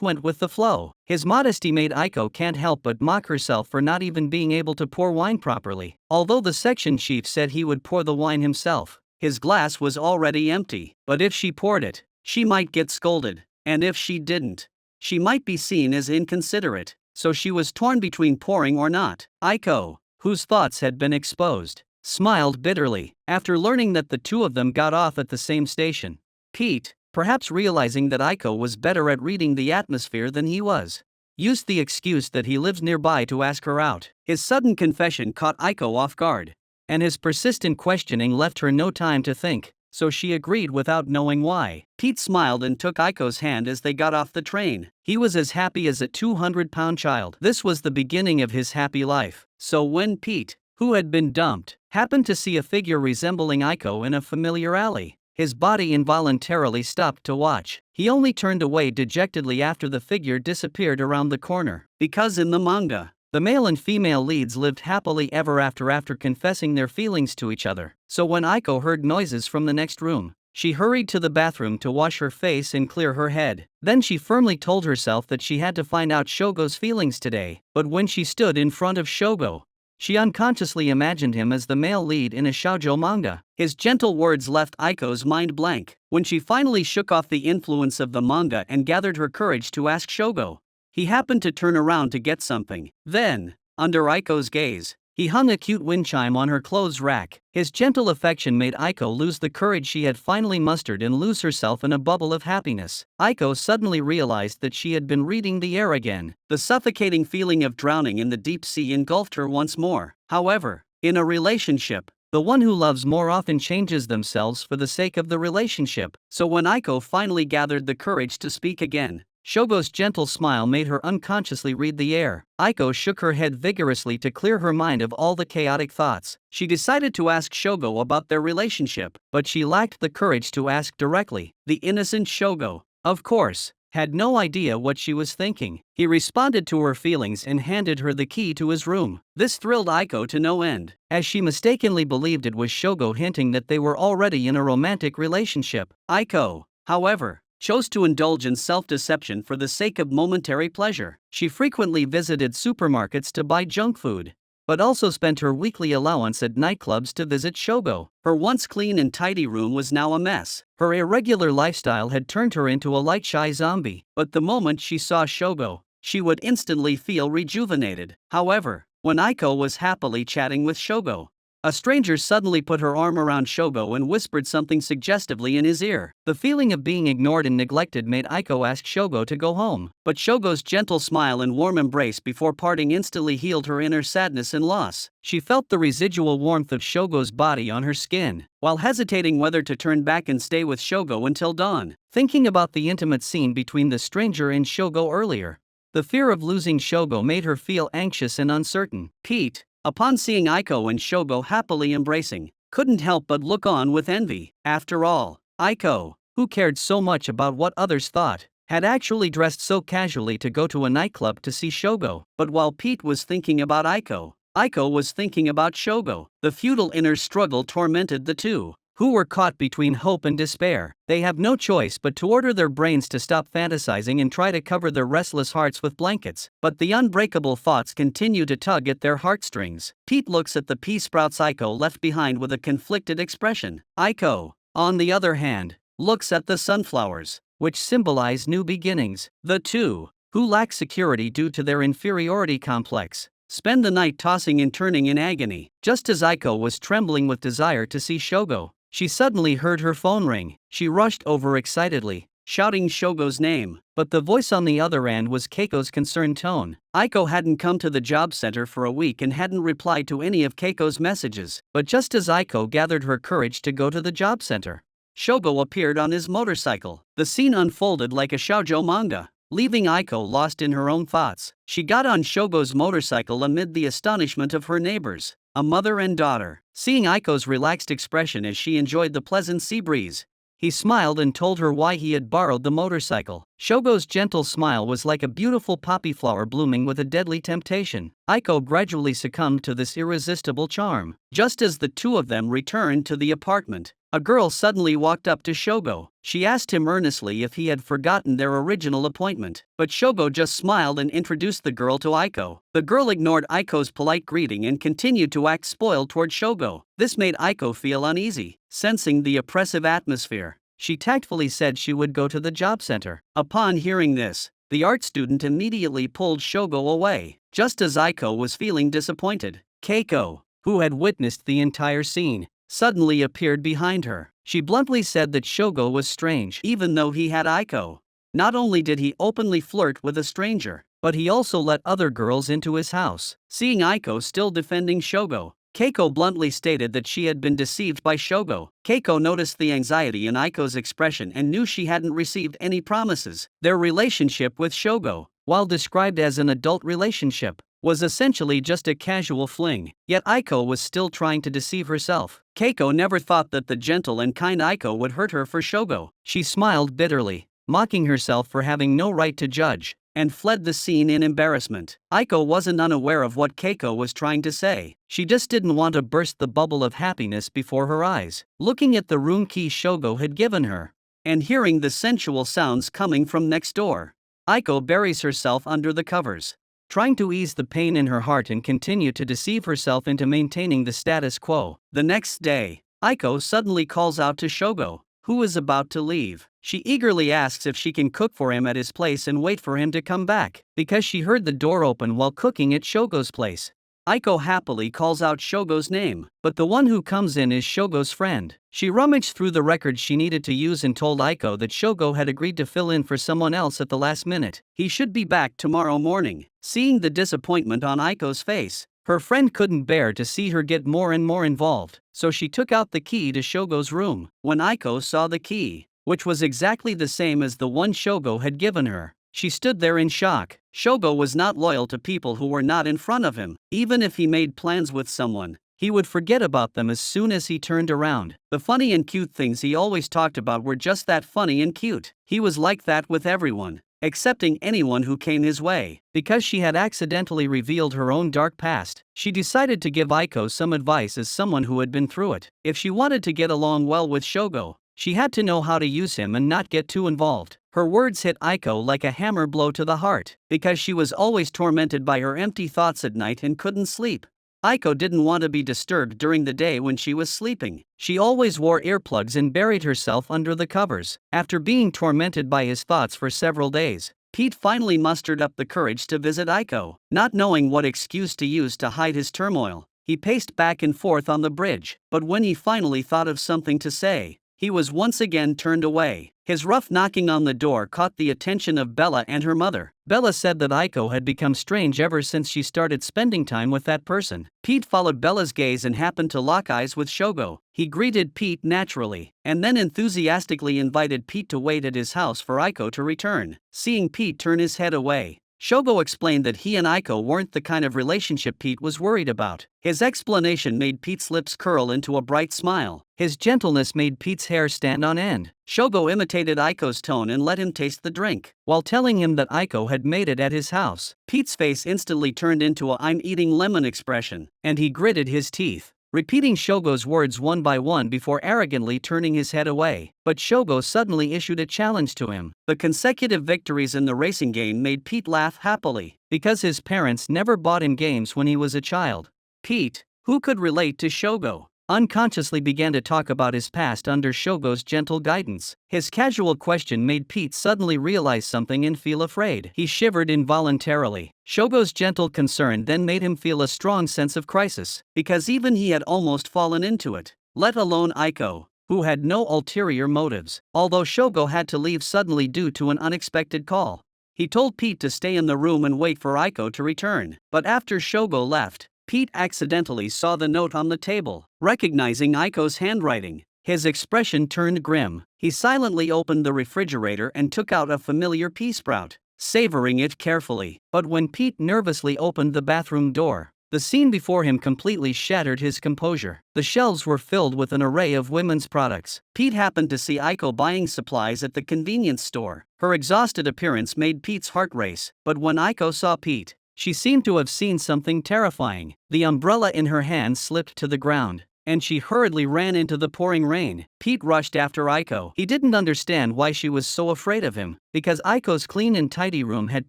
went with the flow. His modesty made Aiko can't help but mock herself for not even being able to pour wine properly. Although the section chief said he would pour the wine himself, his glass was already empty. But if she poured it, she might get scolded, and if she didn't, she might be seen as inconsiderate. So she was torn between pouring or not. Aiko, whose thoughts had been exposed, smiled bitterly. After learning that the two of them got off at the same station, Pete, perhaps realizing that Aiko was better at reading the atmosphere than he was, used the excuse that he lives nearby to ask her out. His sudden confession caught Aiko off guard, and his persistent questioning left her no time to think, so she agreed without knowing why. Pete smiled and took Aiko's hand as they got off the train. He was as happy as a 200-pound child. This was the beginning of his happy life. So when Pete, who had been dumped, happened to see a figure resembling Aiko in a familiar alley, his body involuntarily stopped to watch. He only turned away dejectedly after the figure disappeared around the corner. Because in the manga, the male and female leads lived happily ever after confessing their feelings to each other. So when Aiko heard noises from the next room, she hurried to the bathroom to wash her face and clear her head. Then she firmly told herself that she had to find out Shogo's feelings today. But when she stood in front of Shogo, she unconsciously imagined him as the male lead in a shoujo manga. His gentle words left Aiko's mind blank. When she finally shook off the influence of the manga and gathered her courage to ask Shogo, he happened to turn around to get something. Then, under Aiko's gaze, he hung a cute wind chime on her clothes rack. His gentle affection made Aiko lose the courage she had finally mustered and lose herself in a bubble of happiness. Aiko suddenly realized that she had been reading the air again. The suffocating feeling of drowning in the deep sea engulfed her once more. However, in a relationship, the one who loves more often changes themselves for the sake of the relationship. So when Aiko finally gathered the courage to speak again, Shogo's gentle smile made her unconsciously read the air. Aiko shook her head vigorously to clear her mind of all the chaotic thoughts. She decided to ask Shogo about their relationship, but she lacked the courage to ask directly. The innocent Shogo, of course, had no idea what she was thinking. He responded to her feelings and handed her the key to his room. This thrilled Aiko to no end, as she mistakenly believed it was Shogo hinting that they were already in a romantic relationship. Aiko, however, chose to indulge in self-deception for the sake of momentary pleasure. She frequently visited supermarkets to buy junk food, but also spent her weekly allowance at nightclubs to visit Shogo. Her once clean and tidy room was now a mess. Her irregular lifestyle had turned her into a light-shy zombie, but the moment she saw Shogo, she would instantly feel rejuvenated. However, when Aiko was happily chatting with Shogo, a stranger suddenly put her arm around Shogo and whispered something suggestively in his ear. The feeling of being ignored and neglected made Aiko ask Shogo to go home, but Shogo's gentle smile and warm embrace before parting instantly healed her inner sadness and loss. She felt the residual warmth of Shogo's body on her skin, while hesitating whether to turn back and stay with Shogo until dawn. Thinking about the intimate scene between the stranger and Shogo earlier, the fear of losing Shogo made her feel anxious and uncertain. Pete, upon seeing Aiko and Shogo happily embracing, couldn't help but look on with envy. After all, Aiko, who cared so much about what others thought, had actually dressed so casually to go to a nightclub to see Shogo. But while Pete was thinking about Aiko, Aiko was thinking about Shogo. The futile inner struggle tormented the two, who were caught between hope and despair. They have no choice but to order their brains to stop fantasizing and try to cover their restless hearts with blankets. But the unbreakable thoughts continue to tug at their heartstrings. Pete looks at the pea sprouts Aiko left behind with a conflicted expression. Aiko, on the other hand, looks at the sunflowers, which symbolize new beginnings. The two, who lack security due to their inferiority complex, spend the night tossing and turning in agony. Just as Aiko was trembling with desire to see Shogo, she suddenly heard her phone ring. She rushed over excitedly, shouting Shogo's name, but the voice on the other end was Keiko's concerned tone. Aiko hadn't come to the job center for a week and hadn't replied to any of Keiko's messages. But just as Aiko gathered her courage to go to the job center, Shogo appeared on his motorcycle. The scene unfolded like a shoujo manga, leaving Aiko lost in her own thoughts. She got on Shogo's motorcycle amid the astonishment of her neighbors, a mother and daughter. Seeing Aiko's relaxed expression as she enjoyed the pleasant sea breeze, he smiled and told her why he had borrowed the motorcycle. Shogo's gentle smile was like a beautiful poppy flower blooming with a deadly temptation. Aiko gradually succumbed to this irresistible charm. Just as the two of them returned to the apartment, a girl suddenly walked up to Shogo. She asked him earnestly if he had forgotten their original appointment, but Shogo just smiled and introduced the girl to Aiko. The girl ignored Aiko's polite greeting and continued to act spoiled toward Shogo. This made Aiko feel uneasy. Sensing the oppressive atmosphere, she tactfully said she would go to the job center. Upon hearing this, the art student immediately pulled Shogo away. Just as Aiko was feeling disappointed, Keiko, who had witnessed the entire scene, suddenly appeared behind her. She bluntly said that Shogo was strange even though he had Aiko. Not only did he openly flirt with a stranger, but he also let other girls into his house. Seeing Aiko still defending Shogo, Keiko bluntly stated that she had been deceived by Shogo. Keiko noticed the anxiety in Aiko's expression and knew she hadn't received any promises. Their relationship with Shogo, while described as an adult relationship, was essentially just a casual fling. Yet Aiko was still trying to deceive herself. Keiko never thought that the gentle and kind Aiko would hurt her for Shogo. She smiled bitterly, mocking herself for having no right to judge, and fled the scene in embarrassment. Aiko wasn't unaware of what Keiko was trying to say. She just didn't want to burst the bubble of happiness before her eyes. Looking at the room key Shogo had given her, and hearing the sensual sounds coming from next door, Aiko buries herself under the covers, trying to ease the pain in her heart and continue to deceive herself into maintaining the status quo. The next day, Aiko suddenly calls out to Shogo, who is about to leave. She eagerly asks if she can cook for him at his place and wait for him to come back, because she heard the door open while cooking at Shogo's place. Aiko happily calls out Shogo's name, but the one who comes in is Shogo's friend. She rummaged through the records she needed to use and told Aiko that Shogo had agreed to fill in for someone else at the last minute. He should be back tomorrow morning. Seeing the disappointment on Aiko's face, her friend couldn't bear to see her get more and more involved, so she took out the key to Shogo's room. When Aiko saw the key, which was exactly the same as the one Shogo had given her, she stood there in shock. Shogo was not loyal to people who were not in front of him. Even if he made plans with someone, he would forget about them as soon as he turned around. The funny and cute things he always talked about were just that funny and cute. He was like that with everyone, accepting anyone who came his way. Because she had accidentally revealed her own dark past, she decided to give Aiko some advice as someone who had been through it. If she wanted to get along well with Shogo, she had to know how to use him and not get too involved. Her words hit Aiko like a hammer blow to the heart, because she was always tormented by her empty thoughts at night and couldn't sleep. Aiko didn't want to be disturbed during the day when she was sleeping. She always wore earplugs and buried herself under the covers. After being tormented by his thoughts for several days, Pete finally mustered up the courage to visit Aiko. Not knowing what excuse to use to hide his turmoil, he paced back and forth on the bridge. But when he finally thought of something to say, he was once again turned away. His rough knocking on the door caught the attention of Bella and her mother. Bella said that Aiko had become strange ever since she started spending time with that person. Pete followed Bella's gaze and happened to lock eyes with Shogo. He greeted Pete naturally, and then enthusiastically invited Pete to wait at his house for Aiko to return. Seeing Pete turn his head away, Shogo explained that he and Aiko weren't the kind of relationship Pete was worried about. His explanation made Pete's lips curl into a bright smile. His gentleness made Pete's hair stand on end. Shogo imitated Aiko's tone and let him taste the drink. While telling him that Aiko had made it at his house, Pete's face instantly turned into a "I'm eating lemon" expression, and he gritted his teeth, repeating Shogo's words one by one before arrogantly turning his head away. But Shogo suddenly issued a challenge to him. The consecutive victories in the racing game made Pete laugh happily, because his parents never bought him games when he was a child. Pete, who could relate to Shogo, unconsciously began to talk about his past under Shogo's gentle guidance. His casual question made Pete suddenly realize something and feel afraid. He shivered involuntarily. Shogo's gentle concern then made him feel a strong sense of crisis, because even he had almost fallen into it, let alone Aiko, who had no ulterior motives. Although Shogo had to leave suddenly due to an unexpected call, he told Pete to stay in the room and wait for Aiko to return. But after Shogo left, Pete accidentally saw the note on the table. Recognizing Aiko's handwriting, his expression turned grim. He silently opened the refrigerator and took out a familiar pea sprout, savoring it carefully. But when Pete nervously opened the bathroom door, the scene before him completely shattered his composure. The shelves were filled with an array of women's products. Pete happened to see Aiko buying supplies at the convenience store. Her exhausted appearance made Pete's heart race, but when Aiko saw Pete, she seemed to have seen something terrifying. The umbrella in her hand slipped to the ground, and she hurriedly ran into the pouring rain. Pete rushed after Aiko. He didn't understand why she was so afraid of him, because Aiko's clean and tidy room had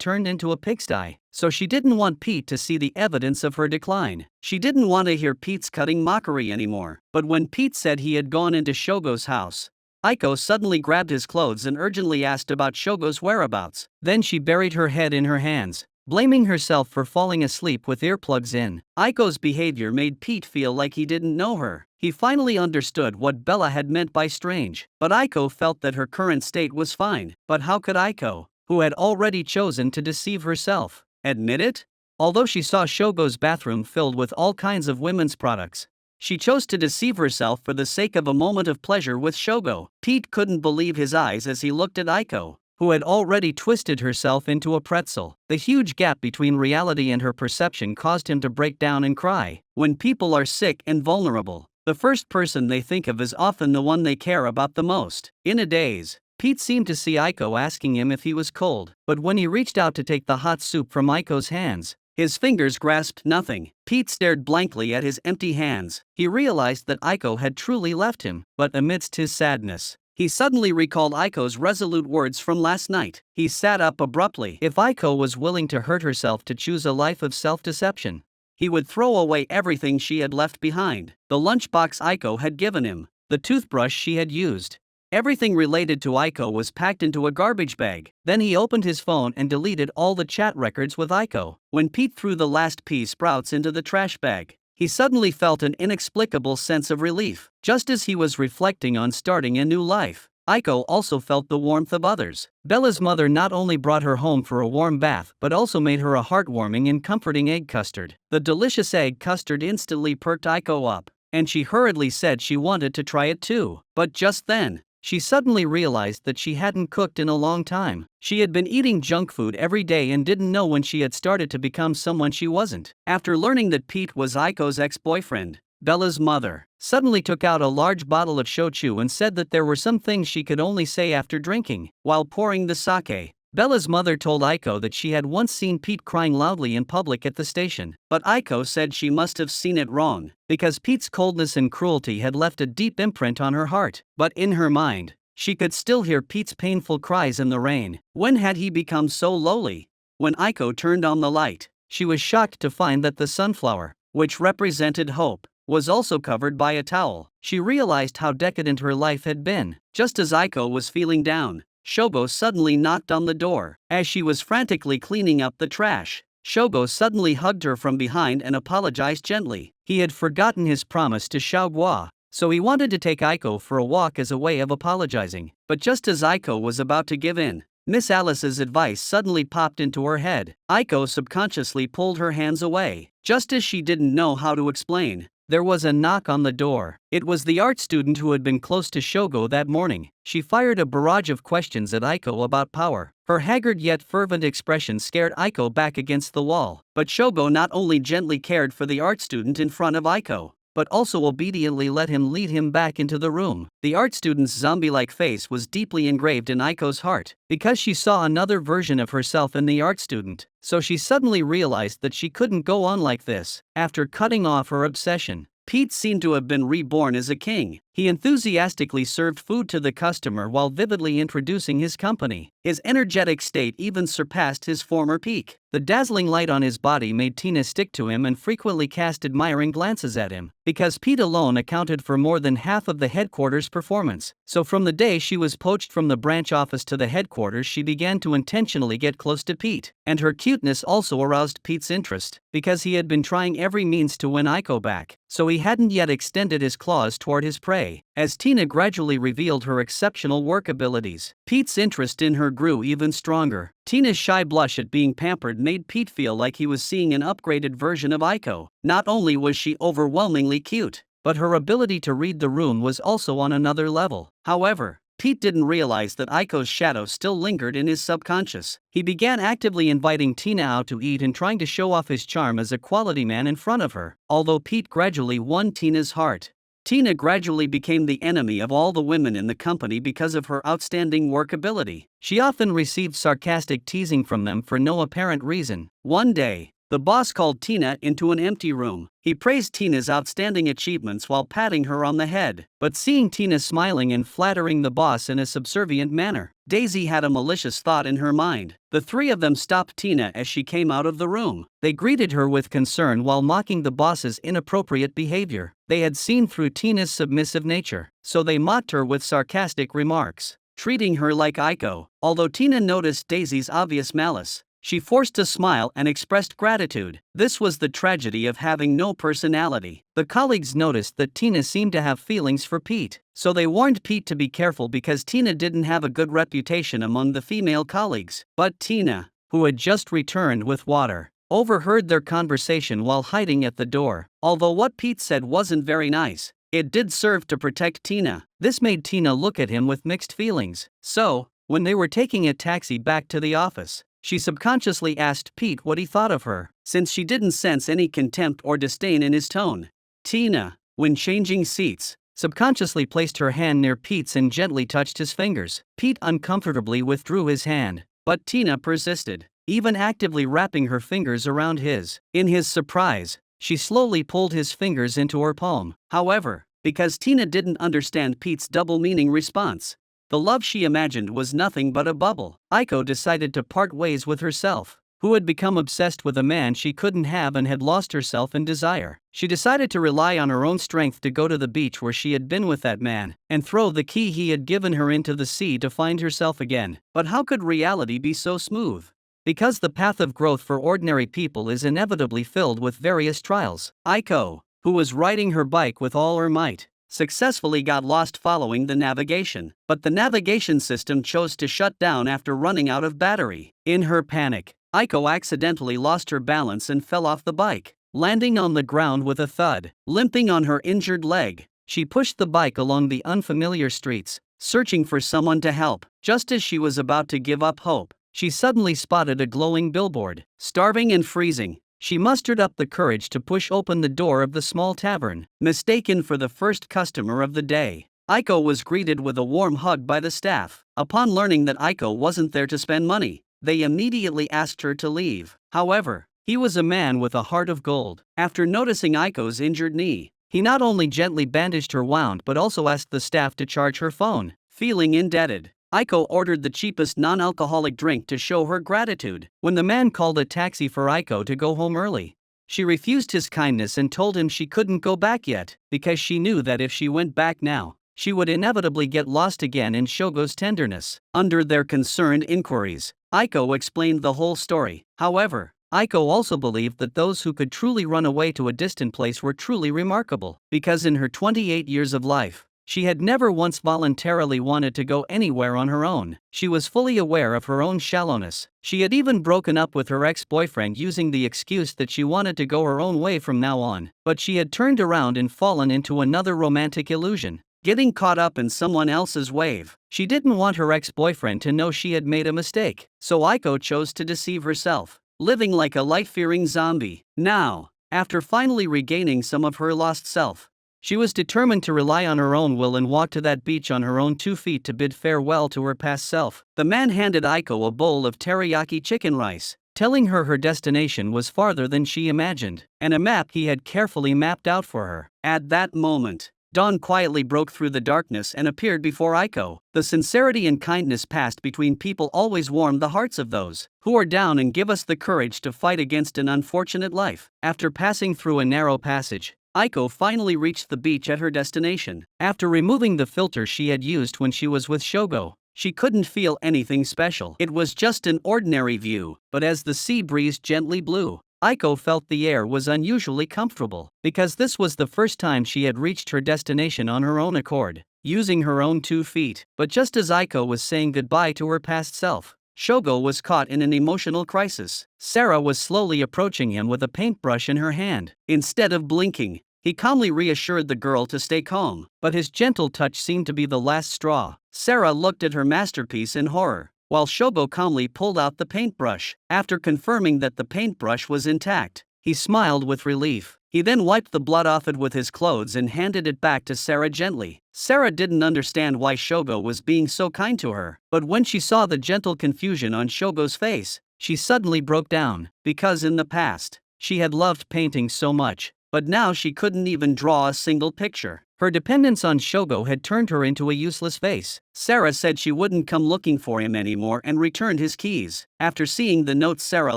turned into a pigsty, so she didn't want Pete to see the evidence of her decline. She didn't want to hear Pete's cutting mockery anymore. But when Pete said he had gone into Shogo's house, Aiko suddenly grabbed his clothes and urgently asked about Shogo's whereabouts. Then she buried her head in her hands, blaming herself for falling asleep with earplugs in. Aiko's behavior made Pete feel like he didn't know her. He finally understood what Bella had meant by strange. But Aiko felt that her current state was fine. But how could Aiko, who had already chosen to deceive herself. Admit it? Although she saw Shogo's bathroom filled with all kinds of women's products, she chose to deceive herself for the sake of a moment of pleasure with Shogo. Pete couldn't believe his eyes as he looked at Aiko, who had already twisted herself into a pretzel. The huge gap between reality and her perception caused him to break down and cry. When people are sick and vulnerable, the first person they think of is often the one they care about the most. In a daze, Pete seemed to see Aiko asking him if he was cold, but when he reached out to take the hot soup from Aiko's hands, his fingers grasped nothing. Pete stared blankly at his empty hands. He realized that Aiko had truly left him, but amidst his sadness, he suddenly recalled Aiko's resolute words from last night. He sat up abruptly. If Aiko was willing to hurt herself to choose a life of self-deception, he would throw away everything she had left behind. The lunchbox Aiko had given him, the toothbrush she had used. Everything related to Aiko was packed into a garbage bag. Then he opened his phone and deleted all the chat records with Aiko. When Pete threw the last pea sprouts into the trash bag, he suddenly felt an inexplicable sense of relief. Just as he was reflecting on starting a new life, Aiko also felt the warmth of others. Bella's mother not only brought her home for a warm bath but also made her a heartwarming and comforting egg custard. The delicious egg custard instantly perked Aiko up, and she hurriedly said she wanted to try it too. But just then, she suddenly realized that she hadn't cooked in a long time. She had been eating junk food every day and didn't know when she had started to become someone she wasn't. After learning that Pete was Aiko's ex-boyfriend, Bella's mother suddenly took out a large bottle of shochu and said that there were some things she could only say after drinking. While pouring the sake, Bella's mother told Aiko that she had once seen Pete crying loudly in public at the station, but Aiko said she must have seen it wrong, because Pete's coldness and cruelty had left a deep imprint on her heart. But in her mind, she could still hear Pete's painful cries in the rain. When had he become so lowly? When Aiko turned on the light, she was shocked to find that the sunflower, which represented hope, was also covered by a towel. She realized how decadent her life had been. Just as Aiko was feeling down, Shogo suddenly knocked on the door. As she was frantically cleaning up the trash, Shogo suddenly hugged her from behind and apologized gently. He had forgotten his promise to Xiaoguo, so he wanted to take Aiko for a walk as a way of apologizing. But just as Aiko was about to give in, Miss Alice's advice suddenly popped into her head. Aiko subconsciously pulled her hands away. Just as she didn't know how to explain, there was a knock on the door. It was the art student who had been close to Shogo that morning. She fired a barrage of questions at Aiko about power. Her haggard yet fervent expression scared Aiko back against the wall. But Shogo not only gently cared for the art student in front of Aiko, but also obediently let him lead him back into the room. The art student's zombie-like face was deeply engraved in Aiko's heart, because she saw another version of herself in the art student. So she suddenly realized that she couldn't go on like this. After cutting off her obsession, Pete seemed to have been reborn as a king. He enthusiastically served food to the customer while vividly introducing his company. His energetic state even surpassed his former peak. The dazzling light on his body made Tina stick to him and frequently cast admiring glances at him, because Pete alone accounted for more than half of the headquarters' performance. So from the day she was poached from the branch office to the headquarters, she began to intentionally get close to Pete. And her cuteness also aroused Pete's interest, because he had been trying every means to win Aiko back, so he hadn't yet extended his claws toward his prey. As Tina gradually revealed her exceptional work abilities, Pete's interest in her grew even stronger. Tina's shy blush at being pampered made Pete feel like he was seeing an upgraded version of Aiko. Not only was she overwhelmingly cute, but her ability to read the room was also on another level. However, Pete didn't realize that Aiko's shadow still lingered in his subconscious. He began actively inviting Tina out to eat and trying to show off his charm as a quality man in front of her. Although Pete gradually won Tina's heart, Tina gradually became the enemy of all the women in the company because of her outstanding work ability. She often received sarcastic teasing from them for no apparent reason. One day, the boss called Tina into an empty room. He praised Tina's outstanding achievements while patting her on the head. But seeing Tina smiling and flattering the boss in a subservient manner, Daisy had a malicious thought in her mind. The three of them stopped Tina as she came out of the room. They greeted her with concern while mocking the boss's inappropriate behavior. They had seen through Tina's submissive nature, so they mocked her with sarcastic remarks, treating her like Aiko. Although Tina noticed Daisy's obvious malice, She forced a smile and expressed gratitude. This was the tragedy of having no personality. The colleagues noticed that Tina seemed to have feelings for Pete, so they warned Pete to be careful because Tina didn't have a good reputation among the female colleagues. But Tina, who had just returned with water, overheard their conversation while hiding at the door. Although what Pete said wasn't very nice, it did serve to protect Tina. This made Tina look at him with mixed feelings. So, when they were taking a taxi back to the office, she subconsciously asked Pete what he thought of her, since she didn't sense any contempt or disdain in his tone. Tina, when changing seats, subconsciously placed her hand near Pete's and gently touched his fingers. Pete uncomfortably withdrew his hand, but Tina persisted, even actively wrapping her fingers around his. In his surprise, she slowly pulled his fingers into her palm. However, because Tina didn't understand Pete's double-meaning response, the love she imagined was nothing but a bubble. Aiko decided to part ways with herself, who had become obsessed with a man she couldn't have and had lost herself in desire. She decided to rely on her own strength to go to the beach where she had been with that man, and throw the key he had given her into the sea to find herself again. But how could reality be so smooth? Because the path of growth for ordinary people is inevitably filled with various trials. Aiko, who was riding her bike with all her might, successfully got lost following the navigation, but the navigation system chose to shut down after running out of battery. In her panic, Aiko accidentally lost her balance and fell off the bike, landing on the ground with a thud. Limping on her injured leg, she pushed the bike along the unfamiliar streets, searching for someone to help. Just as she was about to give up hope, she suddenly spotted a glowing billboard. Starving and freezing, she mustered up the courage to push open the door of the small tavern. Mistaken for the first customer of the day, Aiko was greeted with a warm hug by the staff. Upon learning that Aiko wasn't there to spend money, they immediately asked her to leave. However, he was a man with a heart of gold. After noticing Aiko's injured knee, he not only gently bandaged her wound but also asked the staff to charge her phone. Feeling indebted, Aiko ordered the cheapest non-alcoholic drink to show her gratitude. When the man called a taxi for Aiko to go home early, she refused his kindness and told him she couldn't go back yet, because she knew that if she went back now, she would inevitably get lost again in Shogo's tenderness. Under their concerned inquiries, Aiko explained the whole story. However, Aiko also believed that those who could truly run away to a distant place were truly remarkable, because in her 28 years of life, she had never once voluntarily wanted to go anywhere on her own. She was fully aware of her own shallowness. She had even broken up with her ex-boyfriend using the excuse that she wanted to go her own way from now on. But she had turned around and fallen into another romantic illusion, getting caught up in someone else's wave. She didn't want her ex-boyfriend to know she had made a mistake, so Aiko chose to deceive herself, living like a life-fearing zombie. Now, after finally regaining some of her lost self, she was determined to rely on her own will and walk to that beach on her own 2 feet to bid farewell to her past self. The man handed Aiko a bowl of teriyaki chicken rice, telling her her destination was farther than she imagined, and a map he had carefully mapped out for her. At that moment, dawn quietly broke through the darkness and appeared before Aiko. The sincerity and kindness passed between people always warm the hearts of those who are down and give us the courage to fight against an unfortunate life. After passing through a narrow passage, Aiko finally reached the beach at her destination. After removing the filter she had used when she was with Shogo, she couldn't feel anything special. It was just an ordinary view, but as the sea breeze gently blew, Aiko felt the air was unusually comfortable, because this was the first time she had reached her destination on her own accord, using her own 2 feet. But just as Aiko was saying goodbye to her past self, Shogo was caught in an emotional crisis. Sarah was slowly approaching him with a paintbrush in her hand. Instead of blinking, he calmly reassured the girl to stay calm, but his gentle touch seemed to be the last straw. Sarah looked at her masterpiece in horror, while Shogo calmly pulled out the paintbrush. After confirming that the paintbrush was intact, he smiled with relief. He then wiped the blood off it with his clothes and handed it back to Sarah gently. Sarah didn't understand why Shogo was being so kind to her, but when she saw the gentle confusion on Shogo's face, she suddenly broke down, because in the past, she had loved painting so much, but now she couldn't even draw a single picture. Her dependence on Shogo had turned her into a useless vase. Sarah said she wouldn't come looking for him anymore and returned his keys. After seeing the notes Sarah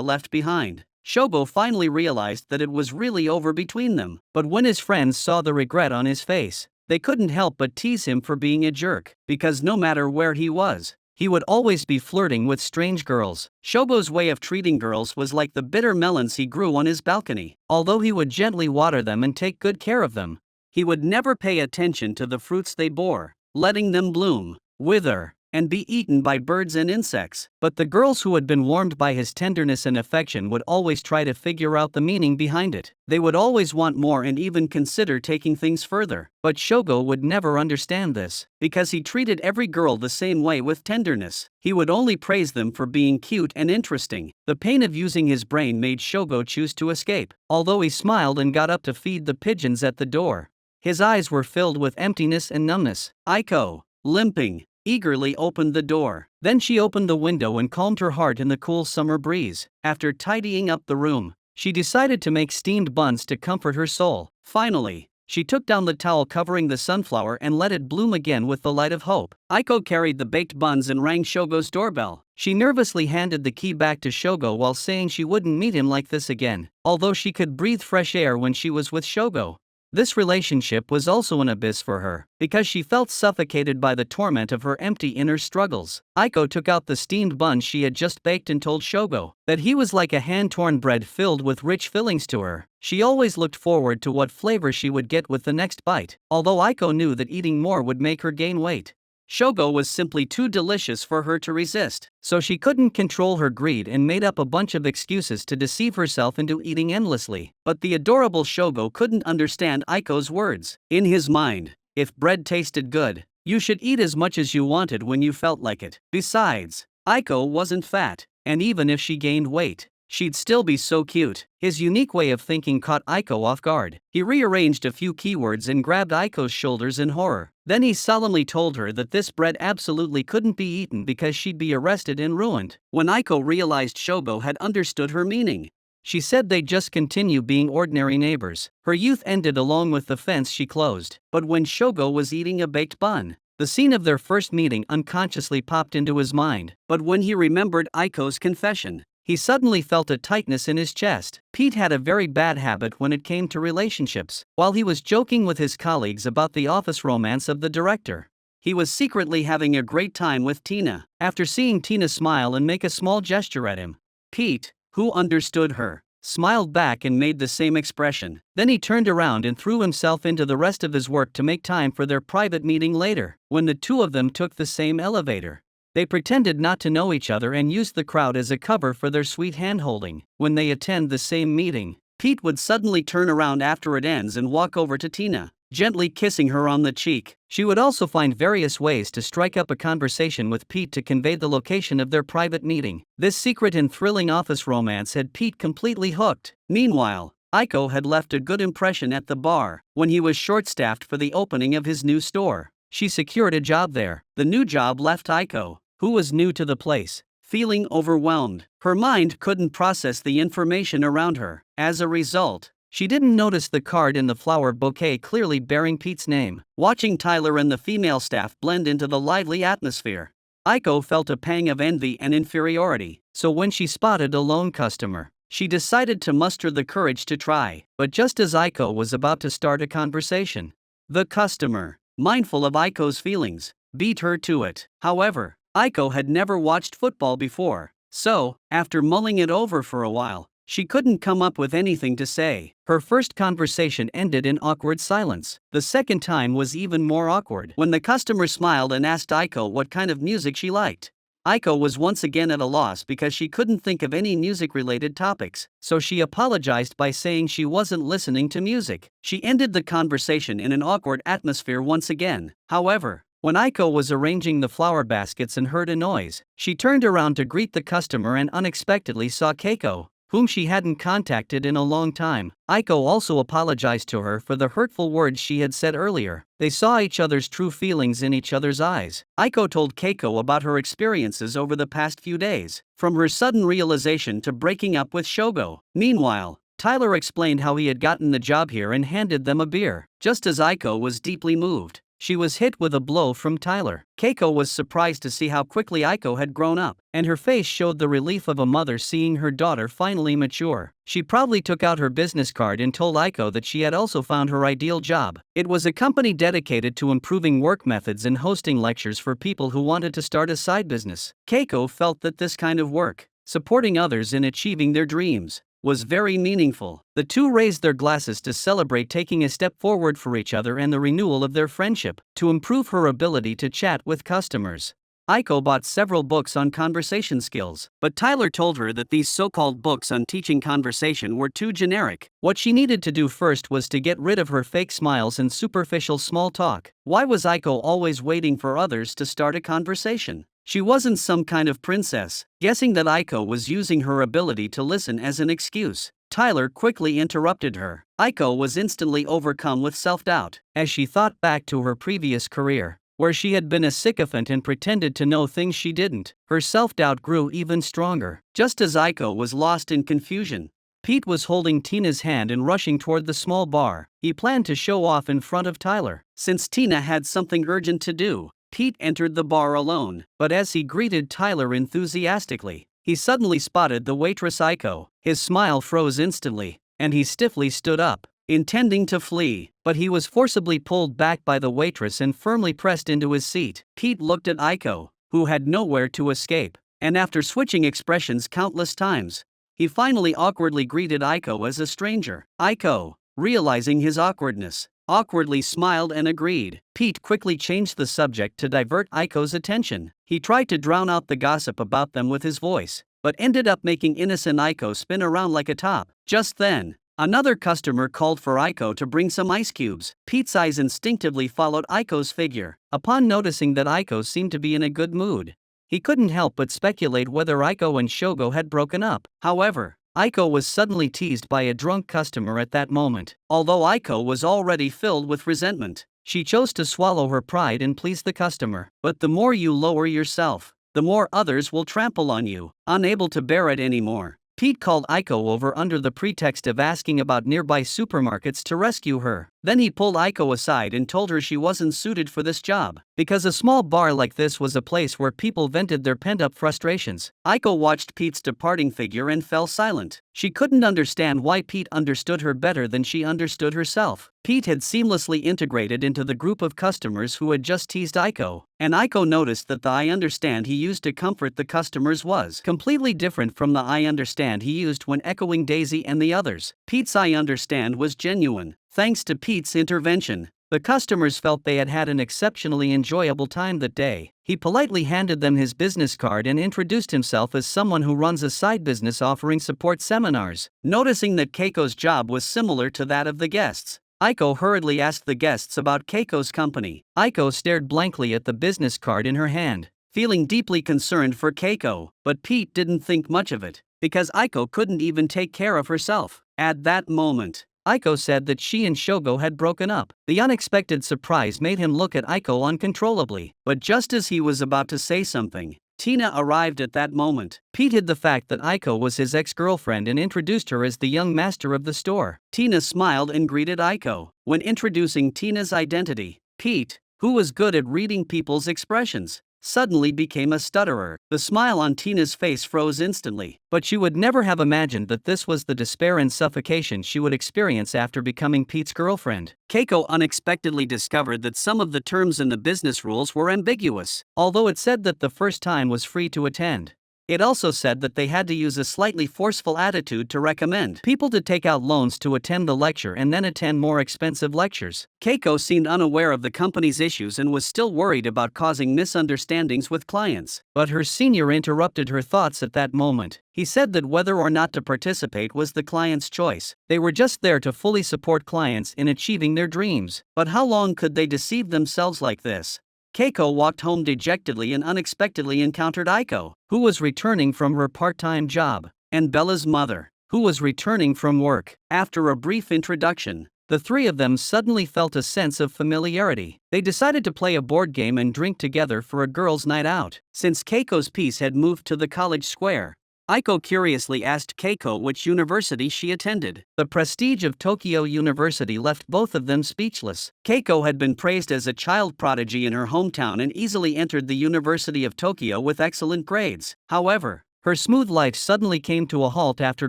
left behind, Shogo finally realized that it was really over between them. But when his friends saw the regret on his face, they couldn't help but tease him for being a jerk, because no matter where he was, He would always be flirting with strange girls. Shogo's way of treating girls was like the bitter melons he grew on his balcony. Although he would gently water them and take good care of them, he would never pay attention to the fruits they bore, letting them bloom, wither, and be eaten by birds and insects. But the girls who had been warmed by his tenderness and affection would always try to figure out the meaning behind it. They would always want more and even consider taking things further. But Shogo would never understand this, because he treated every girl the same way with tenderness. He would only praise them for being cute and interesting. The pain of using his brain made Shogo choose to escape. Although he smiled and got up to feed the pigeons at the door, his eyes were filled with emptiness and numbness. Aiko, limping, eagerly opened the door. Then she opened the window and calmed her heart in the cool summer breeze. After tidying up the room, she decided to make steamed buns to comfort her soul. Finally, she took down the towel covering the sunflower and let it bloom again with the light of hope. Aiko carried the baked buns and rang Shogo's doorbell. She nervously handed the key back to Shogo while saying she wouldn't meet him like this again, although she could breathe fresh air when she was with Shogo. This relationship was also an abyss for her, because she felt suffocated by the torment of her empty inner struggles. Aiko took out the steamed buns she had just baked and told Shogo that he was like a hand-torn bread filled with rich fillings to her. She always looked forward to what flavor she would get with the next bite, although Aiko knew that eating more would make her gain weight. Shogo was simply too delicious for her to resist, so she couldn't control her greed and made up a bunch of excuses to deceive herself into eating endlessly. But the adorable Shogo couldn't understand Aiko's words. In his mind, if bread tasted good, you should eat as much as you wanted when you felt like it. Besides, Aiko wasn't fat, and even if she gained weight, she'd still be so cute. His unique way of thinking caught Aiko off guard. He rearranged a few keywords and grabbed Aiko's shoulders in horror. Then he solemnly told her that this bread absolutely couldn't be eaten because she'd be arrested and ruined. When Aiko realized Shogo had understood her meaning, she said they'd just continue being ordinary neighbors. Her youth ended along with the fence she closed. But when Shogo was eating a baked bun, the scene of their first meeting unconsciously popped into his mind. But when he remembered Aiko's confession, he suddenly felt a tightness in his chest. Pete had a very bad habit when it came to relationships. While he was joking with his colleagues about the office romance of the director, he was secretly having a great time with Tina. After seeing Tina smile and make a small gesture at him, Pete, who understood her, smiled back and made the same expression. Then he turned around and threw himself into the rest of his work to make time for their private meeting later. When the two of them took the same elevator, they pretended not to know each other and used the crowd as a cover for their sweet hand-holding. When they attend the same meeting, Pete would suddenly turn around after it ends and walk over to Tina, gently kissing her on the cheek. She would also find various ways to strike up a conversation with Pete to convey the location of their private meeting. This secret and thrilling office romance had Pete completely hooked. Meanwhile, Aiko had left a good impression at the bar. When he was short-staffed for the opening of his new store, she secured a job there. The new job left Aiko, who was new to the place, feeling overwhelmed. Her mind couldn't process the information around her. As a result, she didn't notice the card in the flower bouquet clearly bearing Pete's name. Watching Tyler and the female staff blend into the lively atmosphere, Aiko felt a pang of envy and inferiority. So when she spotted a lone customer, she decided to muster the courage to try. But just as Aiko was about to start a conversation, the customer, mindful of Aiko's feelings, beat her to it. However, Aiko had never watched football before, so, after mulling it over for a while, she couldn't come up with anything to say. Her first conversation ended in awkward silence. The second time was even more awkward. When the customer smiled and asked Aiko what kind of music she liked, Aiko was once again at a loss because she couldn't think of any music-related topics, so she apologized by saying she wasn't listening to music. She ended the conversation in an awkward atmosphere once again. However, when Aiko was arranging the flower baskets and heard a noise, she turned around to greet the customer and unexpectedly saw Keiko, whom she hadn't contacted in a long time. Aiko also apologized to her for the hurtful words she had said earlier. They saw each other's true feelings in each other's eyes. Aiko told Keiko about her experiences over the past few days, from her sudden realization to breaking up with Shogo. Meanwhile, Tyler explained how he had gotten the job here and handed them a beer. Just as Aiko was deeply moved, she was hit with a blow from Tyler. Keiko was surprised to see how quickly Aiko had grown up, and her face showed the relief of a mother seeing her daughter finally mature. She proudly took out her business card and told Aiko that she had also found her ideal job. It was a company dedicated to improving work methods and hosting lectures for people who wanted to start a side business. Keiko felt that this kind of work, supporting others in achieving their dreams, was very meaningful. The two raised their glasses to celebrate taking a step forward for each other and the renewal of their friendship. To improve her ability to chat with customers, Aiko bought several books on conversation skills, but Tyler told her that these so-called books on teaching conversation were too generic. What she needed to do first was to get rid of her fake smiles and superficial small talk. Why was Aiko always waiting for others to start a conversation? She wasn't some kind of princess. Guessing that Aiko was using her ability to listen as an excuse, Tyler quickly interrupted her. Aiko was instantly overcome with self-doubt as she thought back to her previous career, where she had been a sycophant and pretended to know things she didn't. Her self-doubt grew even stronger. Just as Aiko was lost in confusion, Pete was holding Tina's hand and rushing toward the small bar. He planned to show off in front of Tyler. Since Tina had something urgent to do, Pete entered the bar alone, but as he greeted Tyler enthusiastically, he suddenly spotted the waitress Aiko. His smile froze instantly, and he stiffly stood up, intending to flee, but he was forcibly pulled back by the waitress and firmly pressed into his seat. Pete looked at Aiko, who had nowhere to escape, and after switching expressions countless times, he finally awkwardly greeted Aiko as a stranger. Aiko, realizing his awkwardness, awkwardly smiled and agreed. Pete quickly changed the subject to divert Aiko's attention. He tried to drown out the gossip about them with his voice, but ended up making innocent Aiko spin around like a top. Just then, another customer called for Aiko to bring some ice cubes. Pete's eyes instinctively followed Aiko's figure. Upon noticing that Aiko seemed to be in a good mood, he couldn't help but speculate whether Aiko and Shogo had broken up. However, Aiko was suddenly teased by a drunk customer at that moment. Although Aiko was already filled with resentment, she chose to swallow her pride and please the customer. But the more you lower yourself, the more others will trample on you. Unable to bear it anymore, Pete called Aiko over under the pretext of asking about nearby supermarkets to rescue her. Then he pulled Aiko aside and told her she wasn't suited for this job, because a small bar like this was a place where people vented their pent-up frustrations. Aiko watched Pete's departing figure and fell silent. She couldn't understand why Pete understood her better than she understood herself. Pete had seamlessly integrated into the group of customers who had just teased Aiko, and Aiko noticed that the "I understand" he used to comfort the customers was completely different from the "I understand" he used when echoing Daisy and the others. Pete's "I understand" was genuine. Thanks to Pete's intervention, the customers felt they had had an exceptionally enjoyable time that day. He politely handed them his business card and introduced himself as someone who runs a side business offering support seminars. Noticing that Keiko's job was similar to that of the guests, Aiko hurriedly asked the guests about Keiko's company. Aiko stared blankly at the business card in her hand, feeling deeply concerned for Keiko, but Pete didn't think much of it, because Aiko couldn't even take care of herself. At that moment, Aiko said that she and Shogo had broken up. The unexpected surprise made him look at Aiko uncontrollably, but just as he was about to say something, Tina arrived at that moment. Pete hid the fact that Aiko was his ex-girlfriend and introduced her as the young master of the store. Tina smiled and greeted Aiko. When introducing Tina's identity, Pete, who was good at reading people's expressions, suddenly became a stutterer. The smile on Tina's face froze instantly, but she would never have imagined that this was the despair and suffocation she would experience after becoming Pete's girlfriend. Keiko unexpectedly discovered that some of the terms in the business rules were ambiguous. Although it said that the first time was free to attend, it also said that they had to use a slightly forceful attitude to recommend people to take out loans to attend the lecture and then attend more expensive lectures. Keiko seemed unaware of the company's issues and was still worried about causing misunderstandings with clients. But her senior interrupted her thoughts at that moment. He said that whether or not to participate was the client's choice. They were just there to fully support clients in achieving their dreams. But how long could they deceive themselves like this? Keiko walked home dejectedly and unexpectedly encountered Aiko, who was returning from her part-time job, and Bella's mother, who was returning from work. After a brief introduction, the three of them suddenly felt a sense of familiarity. They decided to play a board game and drink together for a girls' night out. Since Keiko's piece had moved to the college square, Aiko curiously asked Keiko which university she attended. The prestige of Tokyo University left both of them speechless. Keiko had been praised as a child prodigy in her hometown and easily entered the University of Tokyo with excellent grades. However, her smooth life suddenly came to a halt after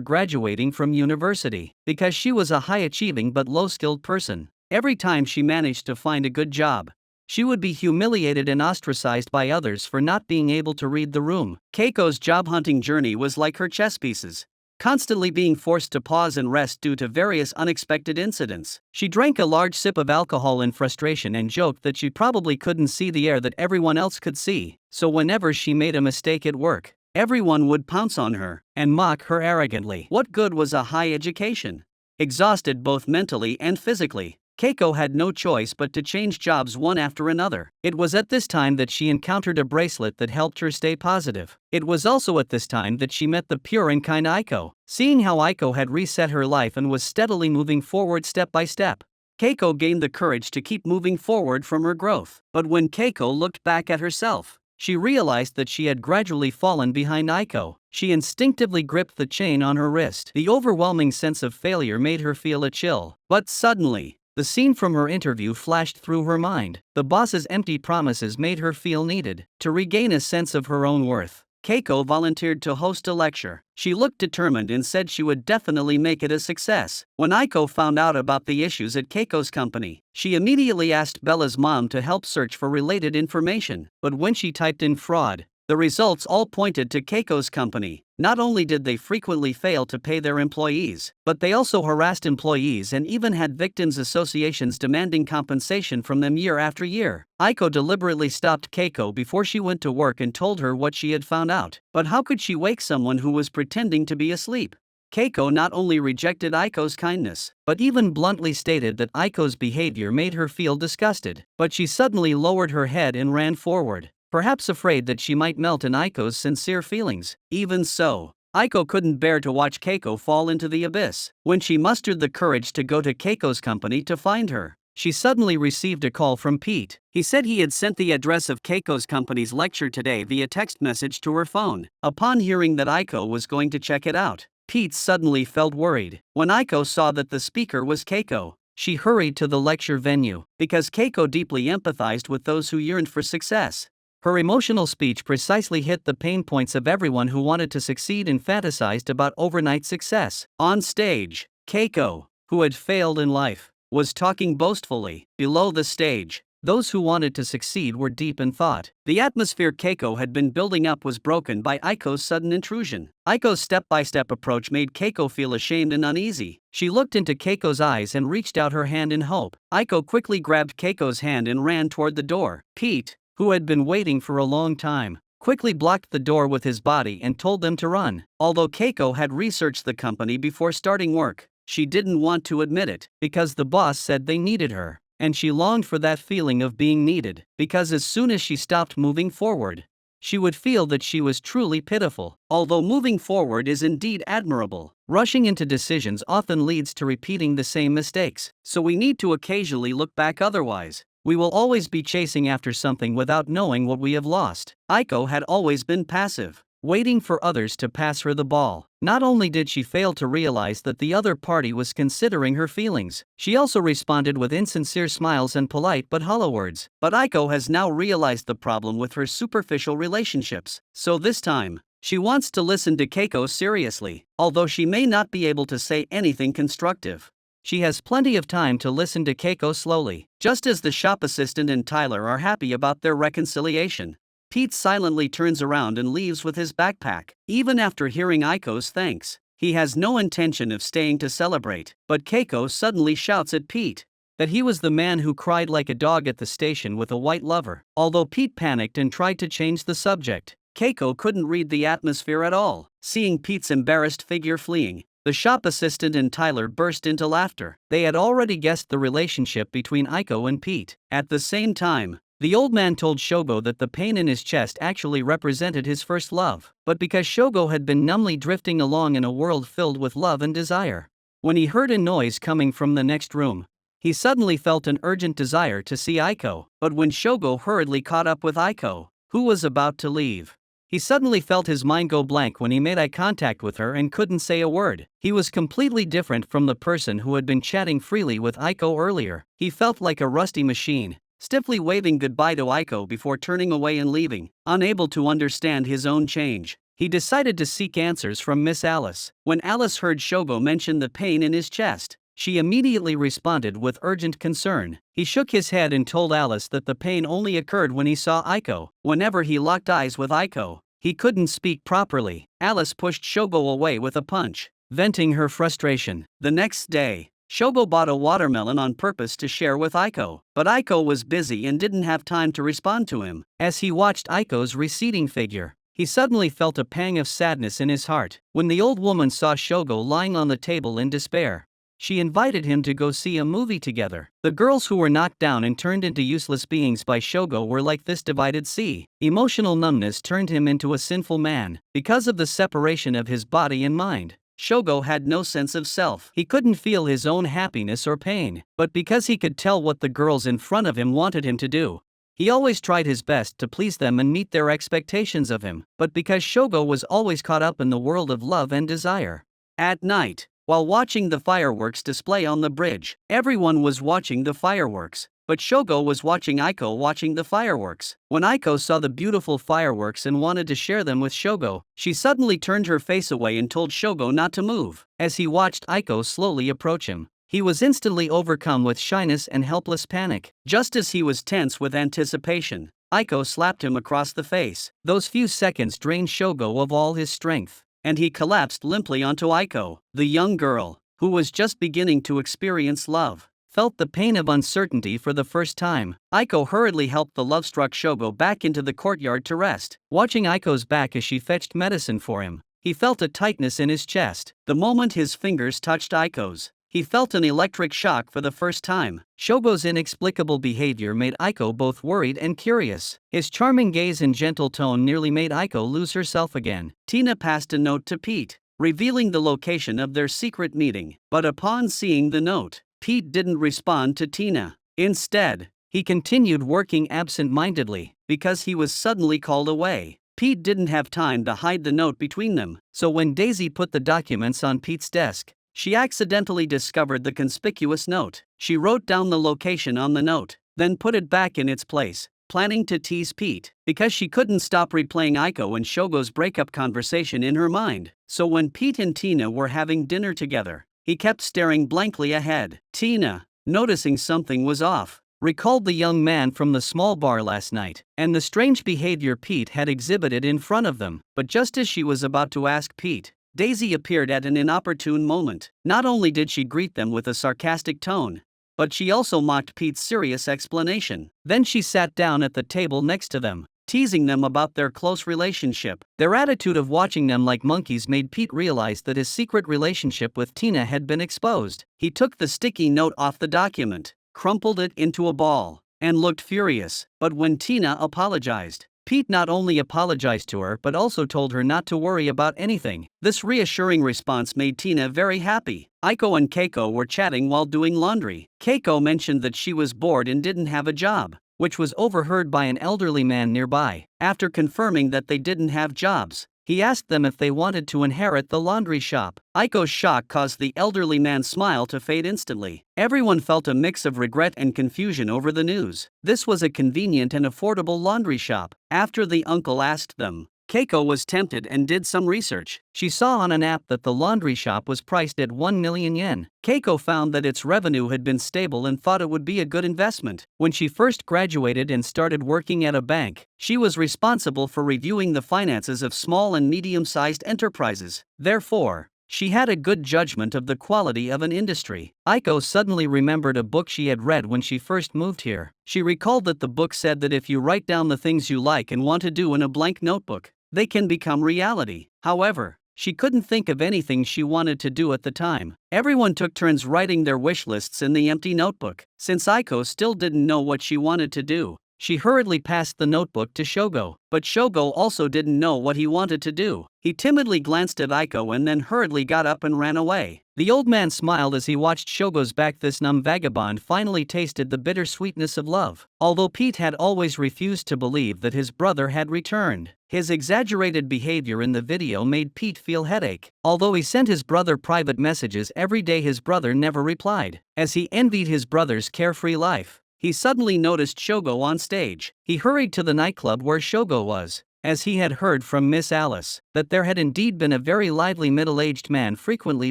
graduating from university, because she was a high-achieving but low-skilled person. Every time she managed to find a good job, she would be humiliated and ostracized by others for not being able to read the room. Keiko's job hunting journey was like her chess pieces, constantly being forced to pause and rest due to various unexpected incidents. She drank a large sip of alcohol in frustration and joked that she probably couldn't see the air that everyone else could see, so whenever she made a mistake at work, everyone would pounce on her and mock her arrogantly. What good was a high education? Exhausted both mentally and physically, Keiko had no choice but to change jobs one after another. It was at this time that she encountered a bracelet that helped her stay positive. It was also at this time that she met the pure and kind Aiko. Seeing how Aiko had reset her life and was steadily moving forward step by step, Keiko gained the courage to keep moving forward from her growth. But when Keiko looked back at herself, she realized that she had gradually fallen behind Aiko. She instinctively gripped the chain on her wrist. The overwhelming sense of failure made her feel a chill. But suddenly, the scene from her interview flashed through her mind. The boss's empty promises made her feel needed. To regain a sense of her own worth, Keiko volunteered to host a lecture. She looked determined and said she would definitely make it a success. When Aiko found out about the issues at Keiko's company, she immediately asked Bella's mom to help search for related information. But when she typed in fraud, the results all pointed to Keiko's company. Not only did they frequently fail to pay their employees, but they also harassed employees and even had victims' associations demanding compensation from them year after year. Aiko deliberately stopped Keiko before she went to work and told her what she had found out. But how could she wake someone who was pretending to be asleep? Keiko not only rejected Aiko's kindness, but even bluntly stated that Aiko's behavior made her feel disgusted. But she suddenly lowered her head and ran forward, perhaps afraid that she might melt in Aiko's sincere feelings. Even so, Aiko couldn't bear to watch Keiko fall into the abyss. When she mustered the courage to go to Keiko's company to find her, she suddenly received a call from Pete. He said he had sent the address of Keiko's company's lecture today via text message to her phone. Upon hearing that Aiko was going to check it out, Pete suddenly felt worried. When Aiko saw that the speaker was Keiko, she hurried to the lecture venue, because Keiko deeply empathized with those who yearned for success. Her emotional speech precisely hit the pain points of everyone who wanted to succeed and fantasized about overnight success. On stage, Keiko, who had failed in life, was talking boastfully. Below the stage, those who wanted to succeed were deep in thought. The atmosphere Keiko had been building up was broken by Aiko's sudden intrusion. Aiko's step-by-step approach made Keiko feel ashamed and uneasy. She looked into Keiko's eyes and reached out her hand in hope. Aiko quickly grabbed Keiko's hand and ran toward the door. Pete, who had been waiting for a long time, quickly blocked the door with his body and told them to run. Although Keiko had researched the company before starting work, she didn't want to admit it, because the boss said they needed her, and she longed for that feeling of being needed, because as soon as she stopped moving forward, she would feel that she was truly pitiful. Although moving forward is indeed admirable, rushing into decisions often leads to repeating the same mistakes, so we need to occasionally look back. Otherwise, we will always be chasing after something without knowing what we have lost. Aiko had always been passive, waiting for others to pass her the ball. Not only did she fail to realize that the other party was considering her feelings, she also responded with insincere smiles and polite but hollow words. But Aiko has now realized the problem with her superficial relationships, so this time, she wants to listen to Keiko seriously. Although she may not be able to say anything constructive, she has plenty of time to listen to Keiko slowly. Just as the shop assistant and Tyler are happy about their reconciliation, Pete silently turns around and leaves with his backpack. Even after hearing Aiko's thanks, he has no intention of staying to celebrate. But Keiko suddenly shouts at Pete that he was the man who cried like a dog at the station with a white lover. Although Pete panicked and tried to change the subject, Keiko couldn't read the atmosphere at all. Seeing Pete's embarrassed figure fleeing, the shop assistant and Tyler burst into laughter. They had already guessed the relationship between Aiko and Pete. At the same time, the old man told Shogo that the pain in his chest actually represented his first love. But because Shogo had been numbly drifting along in a world filled with love and desire, when he heard a noise coming from the next room, he suddenly felt an urgent desire to see Aiko. But when Shogo hurriedly caught up with Aiko, who was about to leave, He suddenly felt his mind go blank when he made eye contact with her and couldn't say a word. He was completely different from the person who had been chatting freely with Aiko earlier. He felt like a rusty machine, stiffly waving goodbye to Aiko before turning away and leaving, unable to understand his own change. He decided to seek answers from Miss Alice. When Alice heard Shogo mention the pain in his chest, she immediately responded with urgent concern. He shook his head and told Alice that the pain only occurred when he saw Aiko. Whenever he locked eyes with Aiko, he couldn't speak properly. Alice pushed Shogo away with a punch, venting her frustration. The next day, Shogo bought a watermelon on purpose to share with Aiko, but Aiko was busy and didn't have time to respond to him. As he watched Aiko's receding figure, he suddenly felt a pang of sadness in his heart. When the old woman saw Shogo lying on the table in despair, she invited him to go see a movie together. The girls who were knocked down and turned into useless beings by Shogo were like this divided sea. Emotional numbness turned him into a sinful man. Because of the separation of his body and mind, Shogo had no sense of self. He couldn't feel his own happiness or pain. But because he could tell what the girls in front of him wanted him to do, he always tried his best to please them and meet their expectations of him. But because Shogo was always caught up in the world of love and desire. At night, while watching the fireworks display on the bridge, everyone was watching the fireworks, but Shogo was watching Aiko watching the fireworks. When Aiko saw the beautiful fireworks and wanted to share them with Shogo, she suddenly turned her face away and told Shogo not to move. As he watched Aiko slowly approach him, he was instantly overcome with shyness and helpless panic. Just as he was tense with anticipation, Aiko slapped him across the face. Those few seconds drained Shogo of all his strength, and he collapsed limply onto Aiko. The young girl, who was just beginning to experience love, felt the pain of uncertainty for the first time. Aiko hurriedly helped the love-struck Shogo back into the courtyard to rest. Watching Aiko's back as she fetched medicine for him, he felt a tightness in his chest. The moment his fingers touched Aiko's, he felt an electric shock for the first time. Shogo's inexplicable behavior made Aiko both worried and curious. His charming gaze and gentle tone nearly made Aiko lose herself again. Tina passed a note to Pete, revealing the location of their secret meeting. But upon seeing the note, Pete didn't respond to Tina. Instead, he continued working absent-mindedly, because he was suddenly called away. Pete didn't have time to hide the note between them, so when Daisy put the documents on Pete's desk, she accidentally discovered the conspicuous note. She wrote down the location on the note, then put it back in its place, planning to tease Pete, because she couldn't stop replaying Aiko and Shogo's breakup conversation in her mind. So when Pete and Tina were having dinner together, he kept staring blankly ahead. Tina, noticing something was off, recalled the young man from the small bar last night, and the strange behavior Pete had exhibited in front of them. But just as she was about to ask Pete, Daisy appeared at an inopportune moment. Not only did she greet them with a sarcastic tone, but she also mocked Pete's serious explanation. Then she sat down at the table next to them, teasing them about their close relationship. Their attitude of watching them like monkeys made Pete realize that his secret relationship with Tina had been exposed. He took the sticky note off the document, crumpled it into a ball, and looked furious. But when Tina apologized, Pete not only apologized to her but also told her not to worry about anything. This reassuring response made Tina very happy. Aiko and Keiko were chatting while doing laundry. Keiko mentioned that she was bored and didn't have a job, which was overheard by an elderly man nearby. After confirming that they didn't have jobs, he asked them if they wanted to inherit the laundry shop. Aiko's shock caused the elderly man's smile to fade instantly. Everyone felt a mix of regret and confusion over the news. This was a convenient and affordable laundry shop. After the uncle asked them, Keiko was tempted and did some research. She saw on an app that the laundry shop was priced at 1 million yen. Keiko found that its revenue had been stable and thought it would be a good investment. When she first graduated and started working at a bank, she was responsible for reviewing the finances of small and medium-sized enterprises. Therefore, she had a good judgment of the quality of an industry. Aiko suddenly remembered a book she had read when she first moved here. She recalled that the book said that if you write down the things you like and want to do in a blank notebook, they can become reality. However, she couldn't think of anything she wanted to do at the time. Everyone took turns writing their wish lists in the empty notebook. Since Aiko still didn't know what she wanted to do, She hurriedly passed the notebook to Shogo, but Shogo also didn't know what he wanted to do. He timidly glanced at Aiko and then hurriedly got up and ran away. The old man smiled as he watched Shogo's back. This numb vagabond finally tasted the bitter sweetness of love. Although Pete had always refused to believe that his brother had returned, his exaggerated behavior in the video made Pete feel headache. Although he sent his brother private messages every day, his brother never replied. As he envied his brother's carefree life, he suddenly noticed Shogo on stage. He hurried to the nightclub where Shogo was, as he had heard from Miss Alice that there had indeed been a very lively middle-aged man frequently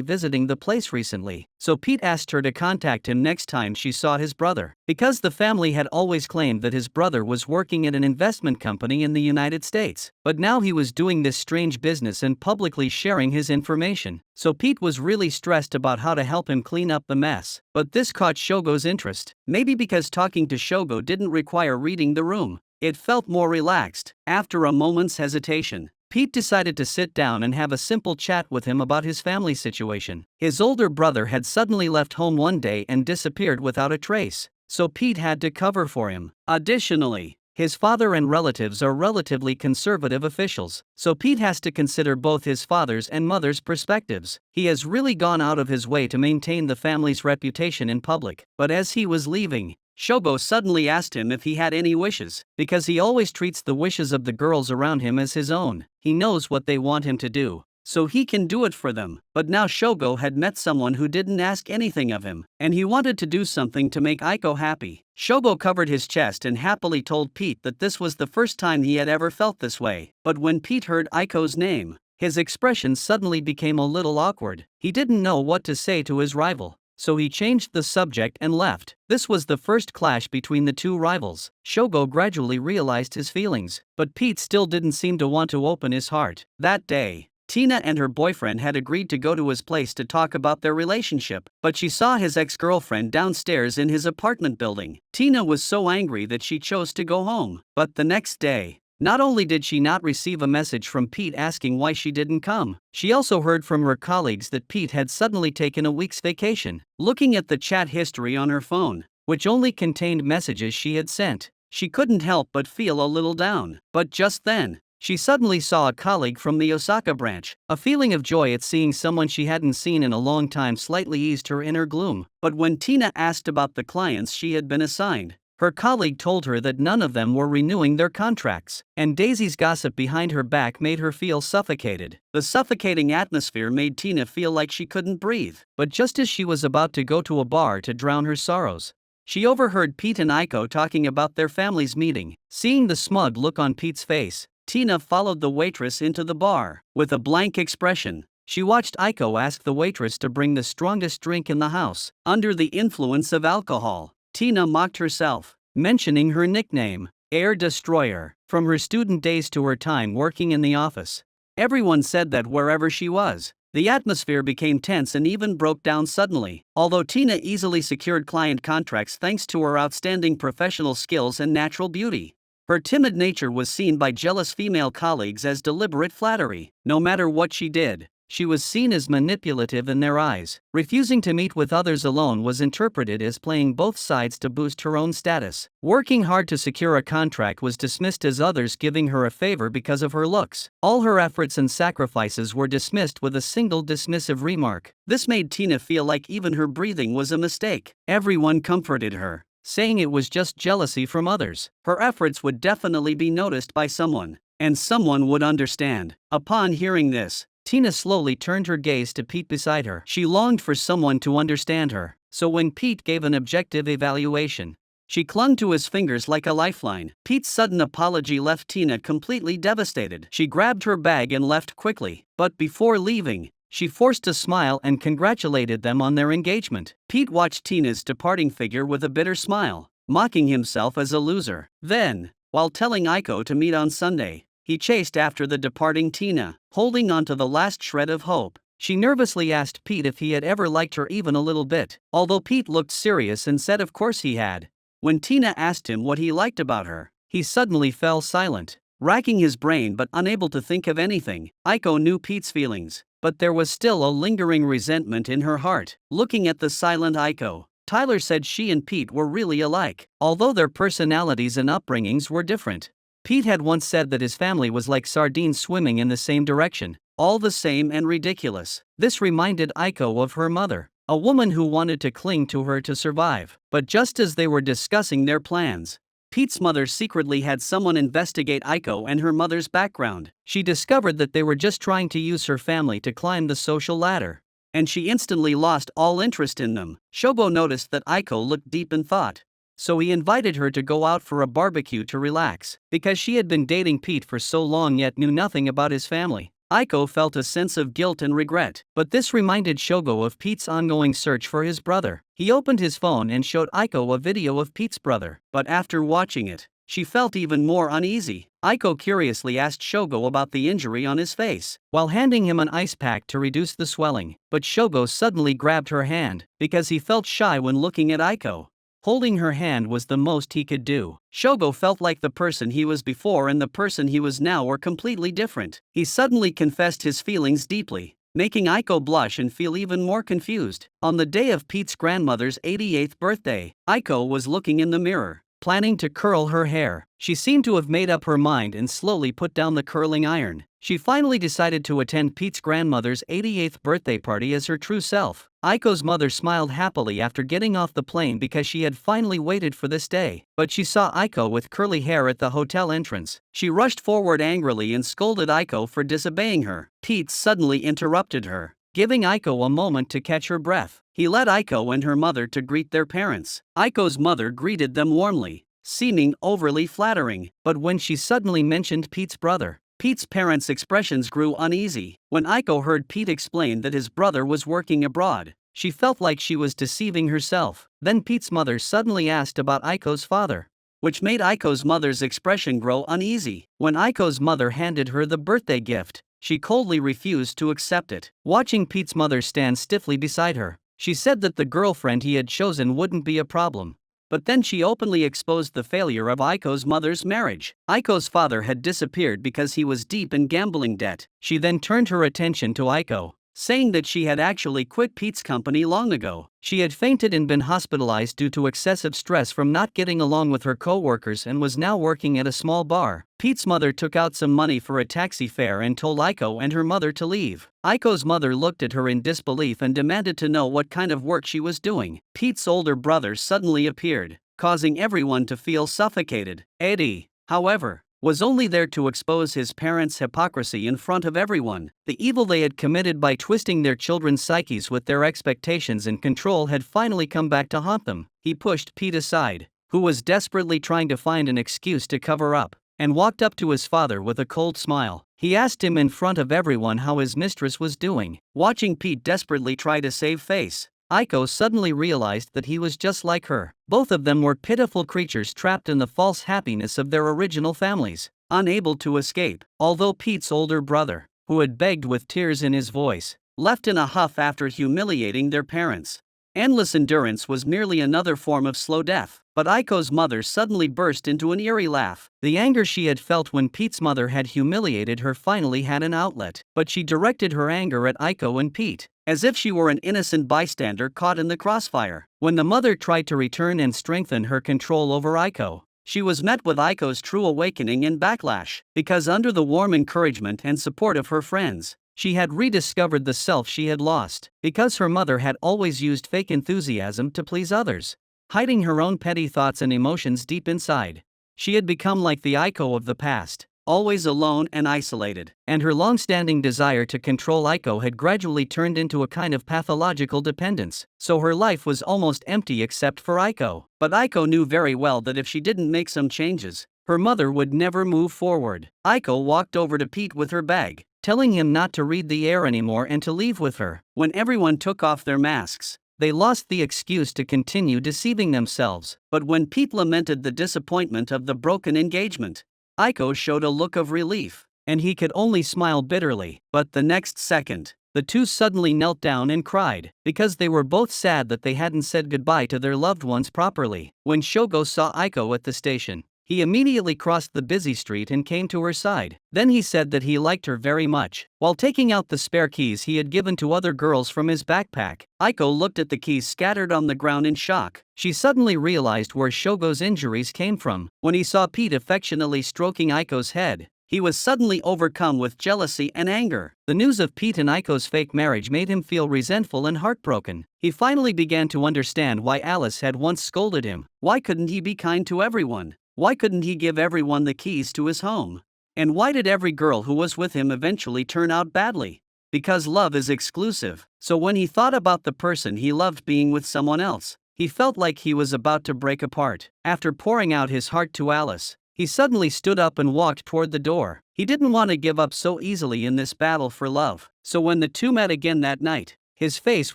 visiting the place recently. So Pete asked her to contact him next time she saw his brother, because the family had always claimed that his brother was working at an investment company in the United States. But now he was doing this strange business and publicly sharing his information. So Pete was really stressed about how to help him clean up the mess. But this caught Shogo's interest, maybe because talking to Shogo didn't require reading the room. It felt more relaxed. After a moment's hesitation, Pete decided to sit down and have a simple chat with him about his family situation. His older brother had suddenly left home one day and disappeared without a trace, so Pete had to cover for him. Additionally, his father and relatives are relatively conservative officials, so Pete has to consider both his father's and mother's perspectives. He has really gone out of his way to maintain the family's reputation in public. But as he was leaving, Shogo suddenly asked him if he had any wishes, because he always treats the wishes of the girls around him as his own. He knows what they want him to do, so he can do it for them. But now Shogo had met someone who didn't ask anything of him, and he wanted to do something to make Aiko happy. Shogo covered his chest and happily told Pete that this was the first time he had ever felt this way. But when Pete heard Aiko's name, his expression suddenly became a little awkward. He didn't know what to say to his rival, so he changed the subject and left. This was the first clash between the two rivals. Shogo gradually realized his feelings, but Pete still didn't seem to want to open his heart. That day, Tina and her boyfriend had agreed to go to his place to talk about their relationship, but she saw his ex-girlfriend downstairs in his apartment building. Tina was so angry that she chose to go home. But the next day, not only did she not receive a message from Pete asking why she didn't come, she also heard from her colleagues that Pete had suddenly taken a week's vacation. Looking at the chat history on her phone, which only contained messages she had sent, she couldn't help but feel a little down. But just then, she suddenly saw a colleague from the Osaka branch. A feeling of joy at seeing someone she hadn't seen in a long time slightly eased her inner gloom. But when Tina asked about the clients she had been assigned, her colleague told her that none of them were renewing their contracts, and Daisy's gossip behind her back made her feel suffocated. The suffocating atmosphere made Tina feel like she couldn't breathe. But just as she was about to go to a bar to drown her sorrows, she overheard Pete and Aiko talking about their family's meeting. Seeing the smug look on Pete's face, Tina followed the waitress into the bar. With a blank expression, she watched Aiko ask the waitress to bring the strongest drink in the house. Under the influence of alcohol, Tina mocked herself, mentioning her nickname, Air Destroyer, from her student days to her time working in the office. Everyone said that wherever she was, the atmosphere became tense and even broke down suddenly. Although Tina easily secured client contracts thanks to her outstanding professional skills and natural beauty, her timid nature was seen by jealous female colleagues as deliberate flattery. No matter what she did, she was seen as manipulative in their eyes. Refusing to meet with others alone was interpreted as playing both sides to boost her own status. Working hard to secure a contract was dismissed as others giving her a favor because of her looks. All her efforts and sacrifices were dismissed with a single dismissive remark. This made Tina feel like even her breathing was a mistake. Everyone comforted her, saying it was just jealousy from others. Her efforts would definitely be noticed by someone, and someone would understand. Upon hearing this, Tina slowly turned her gaze to Pete beside her. She longed for someone to understand her, so when Pete gave an objective evaluation, she clung to his fingers like a lifeline. Pete's sudden apology left Tina completely devastated. She grabbed her bag and left quickly, but before leaving, she forced a smile and congratulated them on their engagement. Pete watched Tina's departing figure with a bitter smile, mocking himself as a loser. Then, while telling Aiko to meet on Sunday, he chased after the departing Tina, holding on to the last shred of hope. She nervously asked Pete if he had ever liked her even a little bit, although Pete looked serious and said of course he had. When Tina asked him what he liked about her, he suddenly fell silent, racking his brain but unable to think of anything. Aiko knew Pete's feelings, but there was still a lingering resentment in her heart. Looking at the silent Aiko, Tyler said she and Pete were really alike, although their personalities and upbringings were different. Pete had once said that his family was like sardines swimming in the same direction, all the same and ridiculous. This reminded Aiko of her mother, a woman who wanted to cling to her to survive. But just as they were discussing their plans, Pete's mother secretly had someone investigate Aiko and her mother's background. She discovered that they were just trying to use her family to climb the social ladder, and she instantly lost all interest in them. Shogo noticed that Aiko looked deep in thought, so he invited her to go out for a barbecue to relax. Because she had been dating Pete for so long yet knew nothing about his family, Aiko felt a sense of guilt and regret. But this reminded Shogo of Pete's ongoing search for his brother. He opened his phone and showed Aiko a video of Pete's brother, but after watching it, she felt even more uneasy. Aiko curiously asked Shogo about the injury on his face, while handing him an ice pack to reduce the swelling. But Shogo suddenly grabbed her hand, because he felt shy when looking at Aiko. Holding her hand was the most he could do. Shogo felt like the person he was before and the person he was now were completely different. He suddenly confessed his feelings deeply, making Aiko blush and feel even more confused. On the day of Pete's grandmother's 88th birthday, Aiko was looking in the mirror, planning to curl her hair. She seemed to have made up her mind and slowly put down the curling iron. She finally decided to attend Pete's grandmother's 88th birthday party as her true self. Aiko's mother smiled happily after getting off the plane because she had finally waited for this day. But she saw Aiko with curly hair at the hotel entrance. She rushed forward angrily and scolded Aiko for disobeying her. Pete suddenly interrupted her, giving Aiko a moment to catch her breath. He led Aiko and her mother to greet their parents. Aiko's mother greeted them warmly, seeming overly flattering. But when she suddenly mentioned Pete's brother, Pete's parents' expressions grew uneasy. When Aiko heard Pete explain that his brother was working abroad, she felt like she was deceiving herself. Then Pete's mother suddenly asked about Aiko's father, which made Aiko's mother's expression grow uneasy. When Aiko's mother handed her the birthday gift, she coldly refused to accept it. Watching Pete's mother stand stiffly beside her, she said that the girlfriend he had chosen wouldn't be a problem. But then she openly exposed the failure of Aiko's mother's marriage. Aiko's father had disappeared because he was deep in gambling debt. She then turned her attention to Aiko, saying that she had actually quit Pete's company long ago. She had fainted and been hospitalized due to excessive stress from not getting along with her co-workers and was now working at a small bar. Pete's mother took out some money for a taxi fare and told Aiko and her mother to leave. Aiko's mother looked at her in disbelief and demanded to know what kind of work she was doing. Pete's older brother suddenly appeared, causing everyone to feel suffocated. Eddie, however, was only there to expose his parents' hypocrisy in front of everyone. The evil they had committed by twisting their children's psyches with their expectations and control had finally come back to haunt them. He pushed Pete aside, who was desperately trying to find an excuse to cover up, and walked up to his father with a cold smile. He asked him in front of everyone how his mistress was doing. Watching Pete desperately try to save face, Aiko suddenly realized that he was just like her. Both of them were pitiful creatures trapped in the false happiness of their original families, unable to escape. Although Pete's older brother, who had begged with tears in his voice, left in a huff after humiliating their parents, endless endurance was merely another form of slow death. But Aiko's mother suddenly burst into an eerie laugh. The anger she had felt when Pete's mother had humiliated her finally had an outlet. But she directed her anger at Aiko and Pete, as if she were an innocent bystander caught in the crossfire. When the mother tried to return and strengthen her control over Aiko, she was met with Aiko's true awakening and backlash. Because under the warm encouragement and support of her friends, she had rediscovered the self she had lost. Because her mother had always used fake enthusiasm to please others, hiding her own petty thoughts and emotions deep inside, she had become like the Aiko of the past, always alone and isolated. And her long-standing desire to control Aiko had gradually turned into a kind of pathological dependence. So her life was almost empty except for Aiko. But Aiko knew very well that if she didn't make some changes, her mother would never move forward. Aiko walked over to Pete with her bag, telling him not to read the air anymore and to leave with her. When everyone took off their masks, they lost the excuse to continue deceiving themselves. But when Pete lamented the disappointment of the broken engagement, Aiko showed a look of relief, and he could only smile bitterly. But the next second, the two suddenly knelt down and cried, because they were both sad that they hadn't said goodbye to their loved ones properly. When Shogo saw Aiko at the station, He immediately crossed the busy street and came to her side. Then he said that he liked her very much. While taking out the spare keys he had given to other girls from his backpack, Aiko looked at the keys scattered on the ground in shock. She suddenly realized where Shogo's injuries came from. When he saw Pete affectionately stroking Aiko's head, he was suddenly overcome with jealousy and anger. The news of Pete and Aiko's fake marriage made him feel resentful and heartbroken. He finally began to understand why Alice had once scolded him. Why couldn't he be kind to everyone? Why couldn't he give everyone the keys to his home? And why did every girl who was with him eventually turn out badly? Because love is exclusive. So when he thought about the person he loved being with someone else, he felt like he was about to break apart. After pouring out his heart to Alice, he suddenly stood up and walked toward the door. He didn't want to give up so easily in this battle for love. So when the two met again that night, his face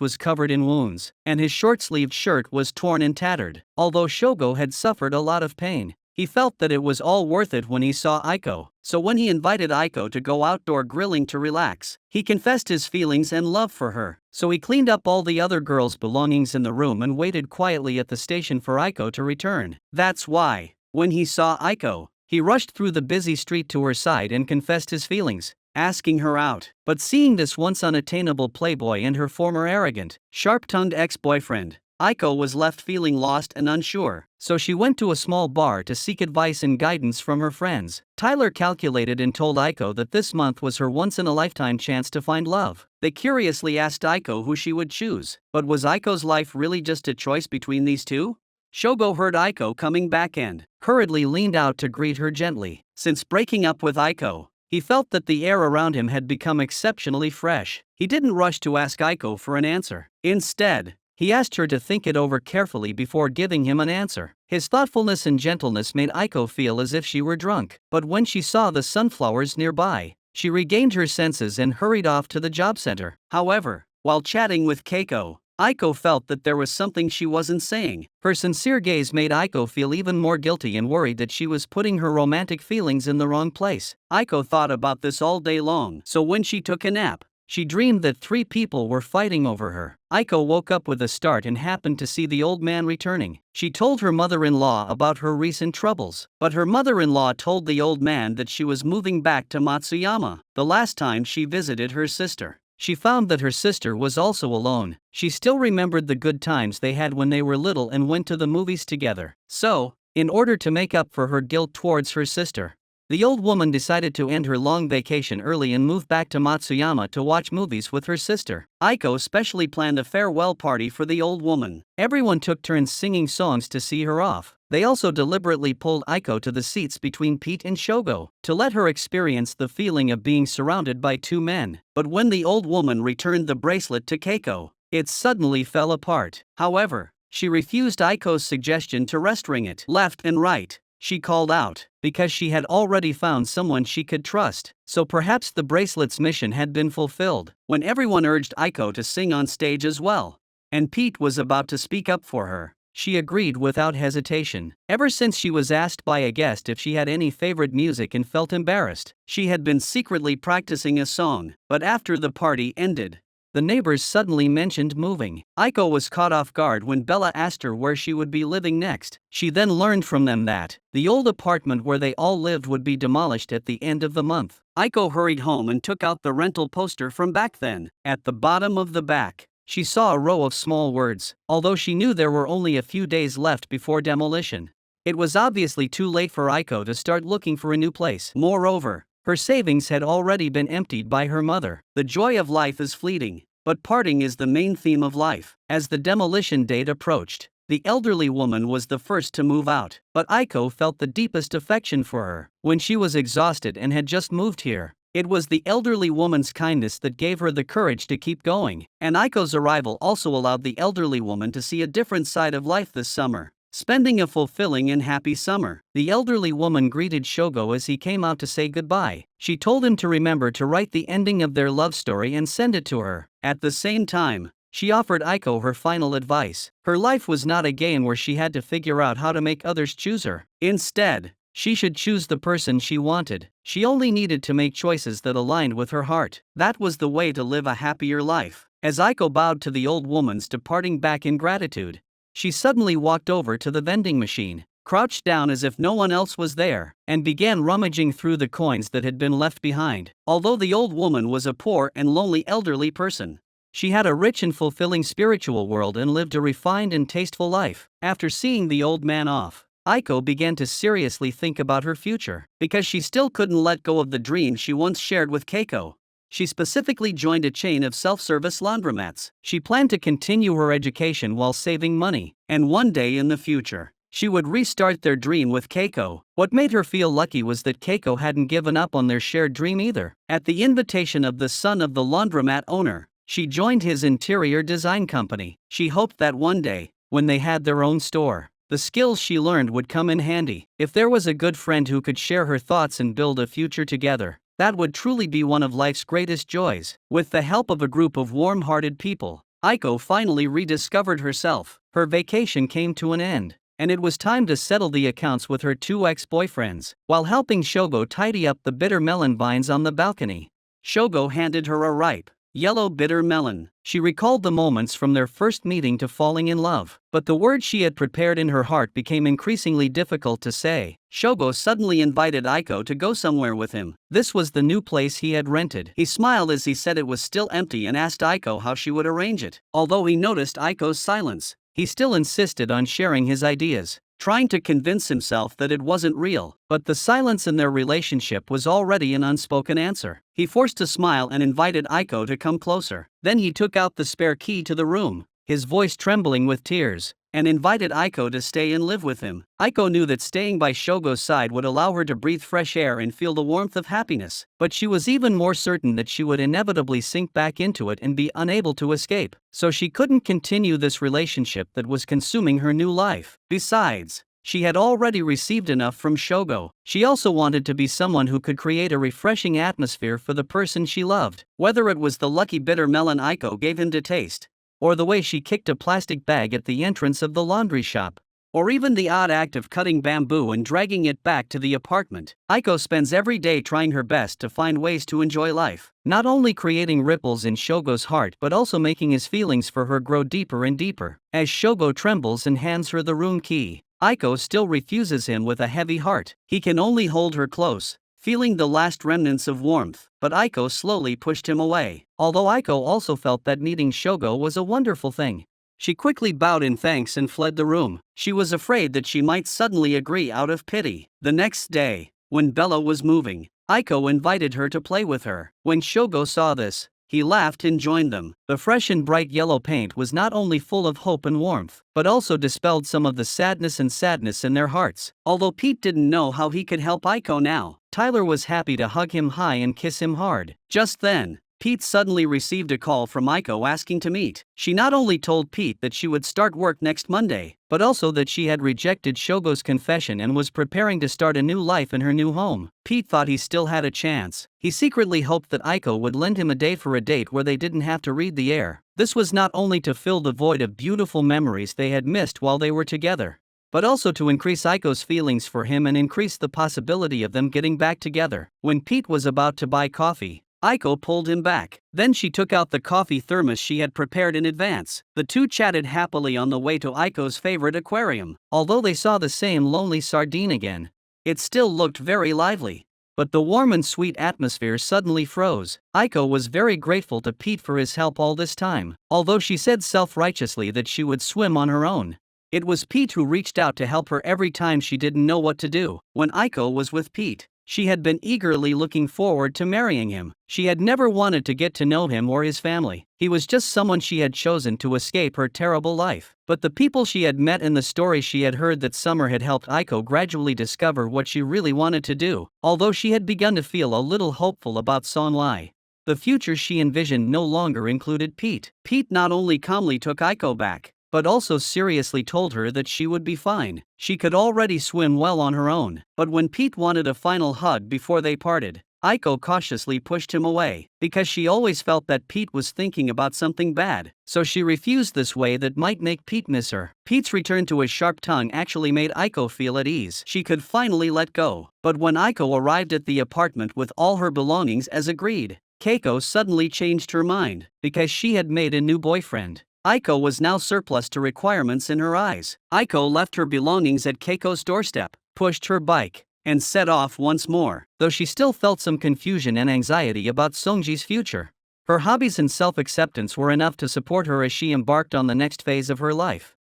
was covered in wounds, and his short-sleeved shirt was torn and tattered. Although Shogo had suffered a lot of pain, he felt that it was all worth it when he saw Aiko. So when he invited Aiko to go outdoor grilling to relax, he confessed his feelings and love for her. So he cleaned up all the other girls' belongings in the room and waited quietly at the station for Aiko to return. That's why, when he saw Aiko, he rushed through the busy street to her side and confessed his feelings, asking her out. But seeing this once unattainable playboy and her former arrogant, sharp-tongued ex-boyfriend, Aiko was left feeling lost and unsure. So she went to a small bar to seek advice and guidance from her friends. Tyler calculated and told Aiko that this month was her once-in-a-lifetime chance to find love. They curiously asked Aiko who she would choose. But was Aiko's life really just a choice between these two? Shogo heard Aiko coming back and hurriedly leaned out to greet her gently. Since breaking up with Aiko, he felt that the air around him had become exceptionally fresh. He didn't rush to ask Aiko for an answer. Instead, he asked her to think it over carefully before giving him an answer. His thoughtfulness and gentleness made Aiko feel as if she were drunk. But when she saw the sunflowers nearby, she regained her senses and hurried off to the job center. However, while chatting with Keiko, Aiko felt that there was something she wasn't saying. Her sincere gaze made Aiko feel even more guilty and worried that she was putting her romantic feelings in the wrong place. Aiko thought about this all day long. So when she took a nap, she dreamed that 3 people were fighting over her. Aiko woke up with a start and happened to see the old man returning. She told her mother-in-law about her recent troubles, but her mother-in-law told the old man that she was moving back to Matsuyama. The last time she visited her sister, she found that her sister was also alone. She still remembered the good times they had when they were little and went to the movies together. So, in order to make up for her guilt towards her sister, the old woman decided to end her long vacation early and move back to Matsuyama to watch movies with her sister. Aiko specially planned a farewell party for the old woman. Everyone took turns singing songs to see her off. They also deliberately pulled Aiko to the seats between Pete and Shogo, to let her experience the feeling of being surrounded by 2 men. But when the old woman returned the bracelet to Keiko, it suddenly fell apart. However, she refused Aiko's suggestion to restring it left and right. She called out, because she had already found someone she could trust. So perhaps the bracelet's mission had been fulfilled. When everyone urged Aiko to sing on stage as well, and Pete was about to speak up for her, she agreed without hesitation. Ever since she was asked by a guest if she had any favorite music and felt embarrassed, she had been secretly practicing a song. But after the party ended, the neighbors suddenly mentioned moving. Aiko was caught off guard when Bella asked her where she would be living next. She then learned from them that the old apartment where they all lived would be demolished at the end of the month. Aiko hurried home and took out the rental poster from back then. At the bottom of the back, she saw a row of small words. Although she knew there were only a few days left before demolition, it was obviously too late for Aiko to start looking for a new place. Moreover, her savings had already been emptied by her mother. The joy of life is fleeting, but parting is the main theme of life. As the demolition date approached, the elderly woman was the first to move out, but Aiko felt the deepest affection for her. When she was exhausted and had just moved here, it was the elderly woman's kindness that gave her the courage to keep going. And Aiko's arrival also allowed the elderly woman to see a different side of life this summer, spending a fulfilling and happy summer. The elderly woman greeted Shogo as he came out to say goodbye. She told him to remember to write the ending of their love story and send it to her. At the same time, she offered Aiko her final advice. Her life was not a game where she had to figure out how to make others choose her. Instead, she should choose the person she wanted. She only needed to make choices that aligned with her heart. That was the way to live a happier life. As Aiko bowed to the old woman's departing back in gratitude, she suddenly walked over to the vending machine. crouched down as if no one else was there, and began rummaging through the coins that had been left behind. Although the old woman was a poor and lonely elderly person, she had a rich and fulfilling spiritual world and lived a refined and tasteful life. After seeing the old man off, Aiko began to seriously think about her future, because she still couldn't let go of the dream she once shared with Keiko. She specifically joined a chain of self-service laundromats. She planned to continue her education while saving money, and one day in the future, she would restart their dream with Keiko. What made her feel lucky was that Keiko hadn't given up on their shared dream either. At the invitation of the son of the laundromat owner, she joined his interior design company. She hoped that one day, when they had their own store, the skills she learned would come in handy. If there was a good friend who could share her thoughts and build a future together, that would truly be one of life's greatest joys. With the help of a group of warm-hearted people, Aiko finally rediscovered herself. Her vacation came to an end, and it was time to settle the accounts with her two ex-boyfriends. While helping Shogo tidy up the bitter melon vines on the balcony, Shogo handed her a ripe, yellow bitter melon. She recalled the moments from their first meeting to falling in love, but the words she had prepared in her heart became increasingly difficult to say. Shogo suddenly invited Aiko to go somewhere with him. This was the new place he had rented. He smiled as he said it was still empty and asked Aiko how she would arrange it. Although he noticed Aiko's silence, he still insisted on sharing his ideas, trying to convince himself that it wasn't real. But the silence in their relationship was already an unspoken answer. He forced a smile and invited Aiko to come closer. Then he took out the spare key to the room, his voice trembling with tears, and invited Aiko to stay and live with him. Aiko knew that staying by Shogo's side would allow her to breathe fresh air and feel the warmth of happiness, but she was even more certain that she would inevitably sink back into it and be unable to escape. So she couldn't continue this relationship that was consuming her new life. Besides, she had already received enough from Shogo. She also wanted to be someone who could create a refreshing atmosphere for the person she loved. Whether it was the lucky bitter melon Aiko gave him to taste, or the way she kicked a plastic bag at the entrance of the laundry shop, or even the odd act of cutting bamboo and dragging it back to the apartment, Aiko spends every day trying her best to find ways to enjoy life, not only creating ripples in Shogo's heart but also making his feelings for her grow deeper and deeper. As Shogo trembles and hands her the room key, Aiko still refuses him with a heavy heart. He can only hold her close, feeling the last remnants of warmth, but Aiko slowly pushed him away. Although Aiko also felt that meeting Shogo was a wonderful thing, she quickly bowed in thanks and fled the room. She was afraid that she might suddenly agree out of pity. The next day, when Bella was moving, Aiko invited her to play with her. When Shogo saw this, he laughed and joined them. The fresh and bright yellow paint was not only full of hope and warmth, but also dispelled some of the sadness in their hearts. Although Pete didn't know how he could help Aiko now, Tyler was happy to hug him high and kiss him hard. Just then, Pete suddenly received a call from Aiko asking to meet. She not only told Pete that she would start work next Monday, but also that she had rejected Shogo's confession and was preparing to start a new life in her new home. Pete thought he still had a chance. He secretly hoped that Aiko would lend him a day for a date where they didn't have to read the air. This was not only to fill the void of beautiful memories they had missed while they were together, but also to increase Aiko's feelings for him and increase the possibility of them getting back together. When Pete was about to buy coffee, Aiko pulled him back. Then she took out the coffee thermos she had prepared in advance. The two chatted happily on the way to Aiko's favorite aquarium. Although they saw the same lonely sardine again, it still looked very lively. But the warm and sweet atmosphere suddenly froze. Aiko was very grateful to Pete for his help all this time, although she said self-righteously that she would swim on her own. It was Pete who reached out to help her every time she didn't know what to do. When Aiko was with Pete, she had been eagerly looking forward to marrying him. She had never wanted to get to know him or his family. He was just someone she had chosen to escape her terrible life. But the people she had met and the stories she had heard that summer had helped Aiko gradually discover what she really wanted to do. Although she had begun to feel a little hopeful about Sonlai, the future she envisioned no longer included Pete. Pete not only calmly took Aiko back, but also seriously told her that she would be fine. She could already swim well on her own. But when Pete wanted a final hug before they parted, Aiko cautiously pushed him away, because she always felt that Pete was thinking about something bad, so she refused this way that might make Pete miss her. Pete's return to his sharp tongue actually made Aiko feel at ease. She could finally let go. But when Aiko arrived at the apartment with all her belongings as agreed, Keiko suddenly changed her mind, because she had made a new boyfriend. Aiko was now surplus to requirements in her eyes. Aiko left her belongings at Keiko's doorstep, pushed her bike, and set off once more, though she still felt some confusion and anxiety about Seongji's future. Her hobbies and self-acceptance were enough to support her as she embarked on the next phase of her life.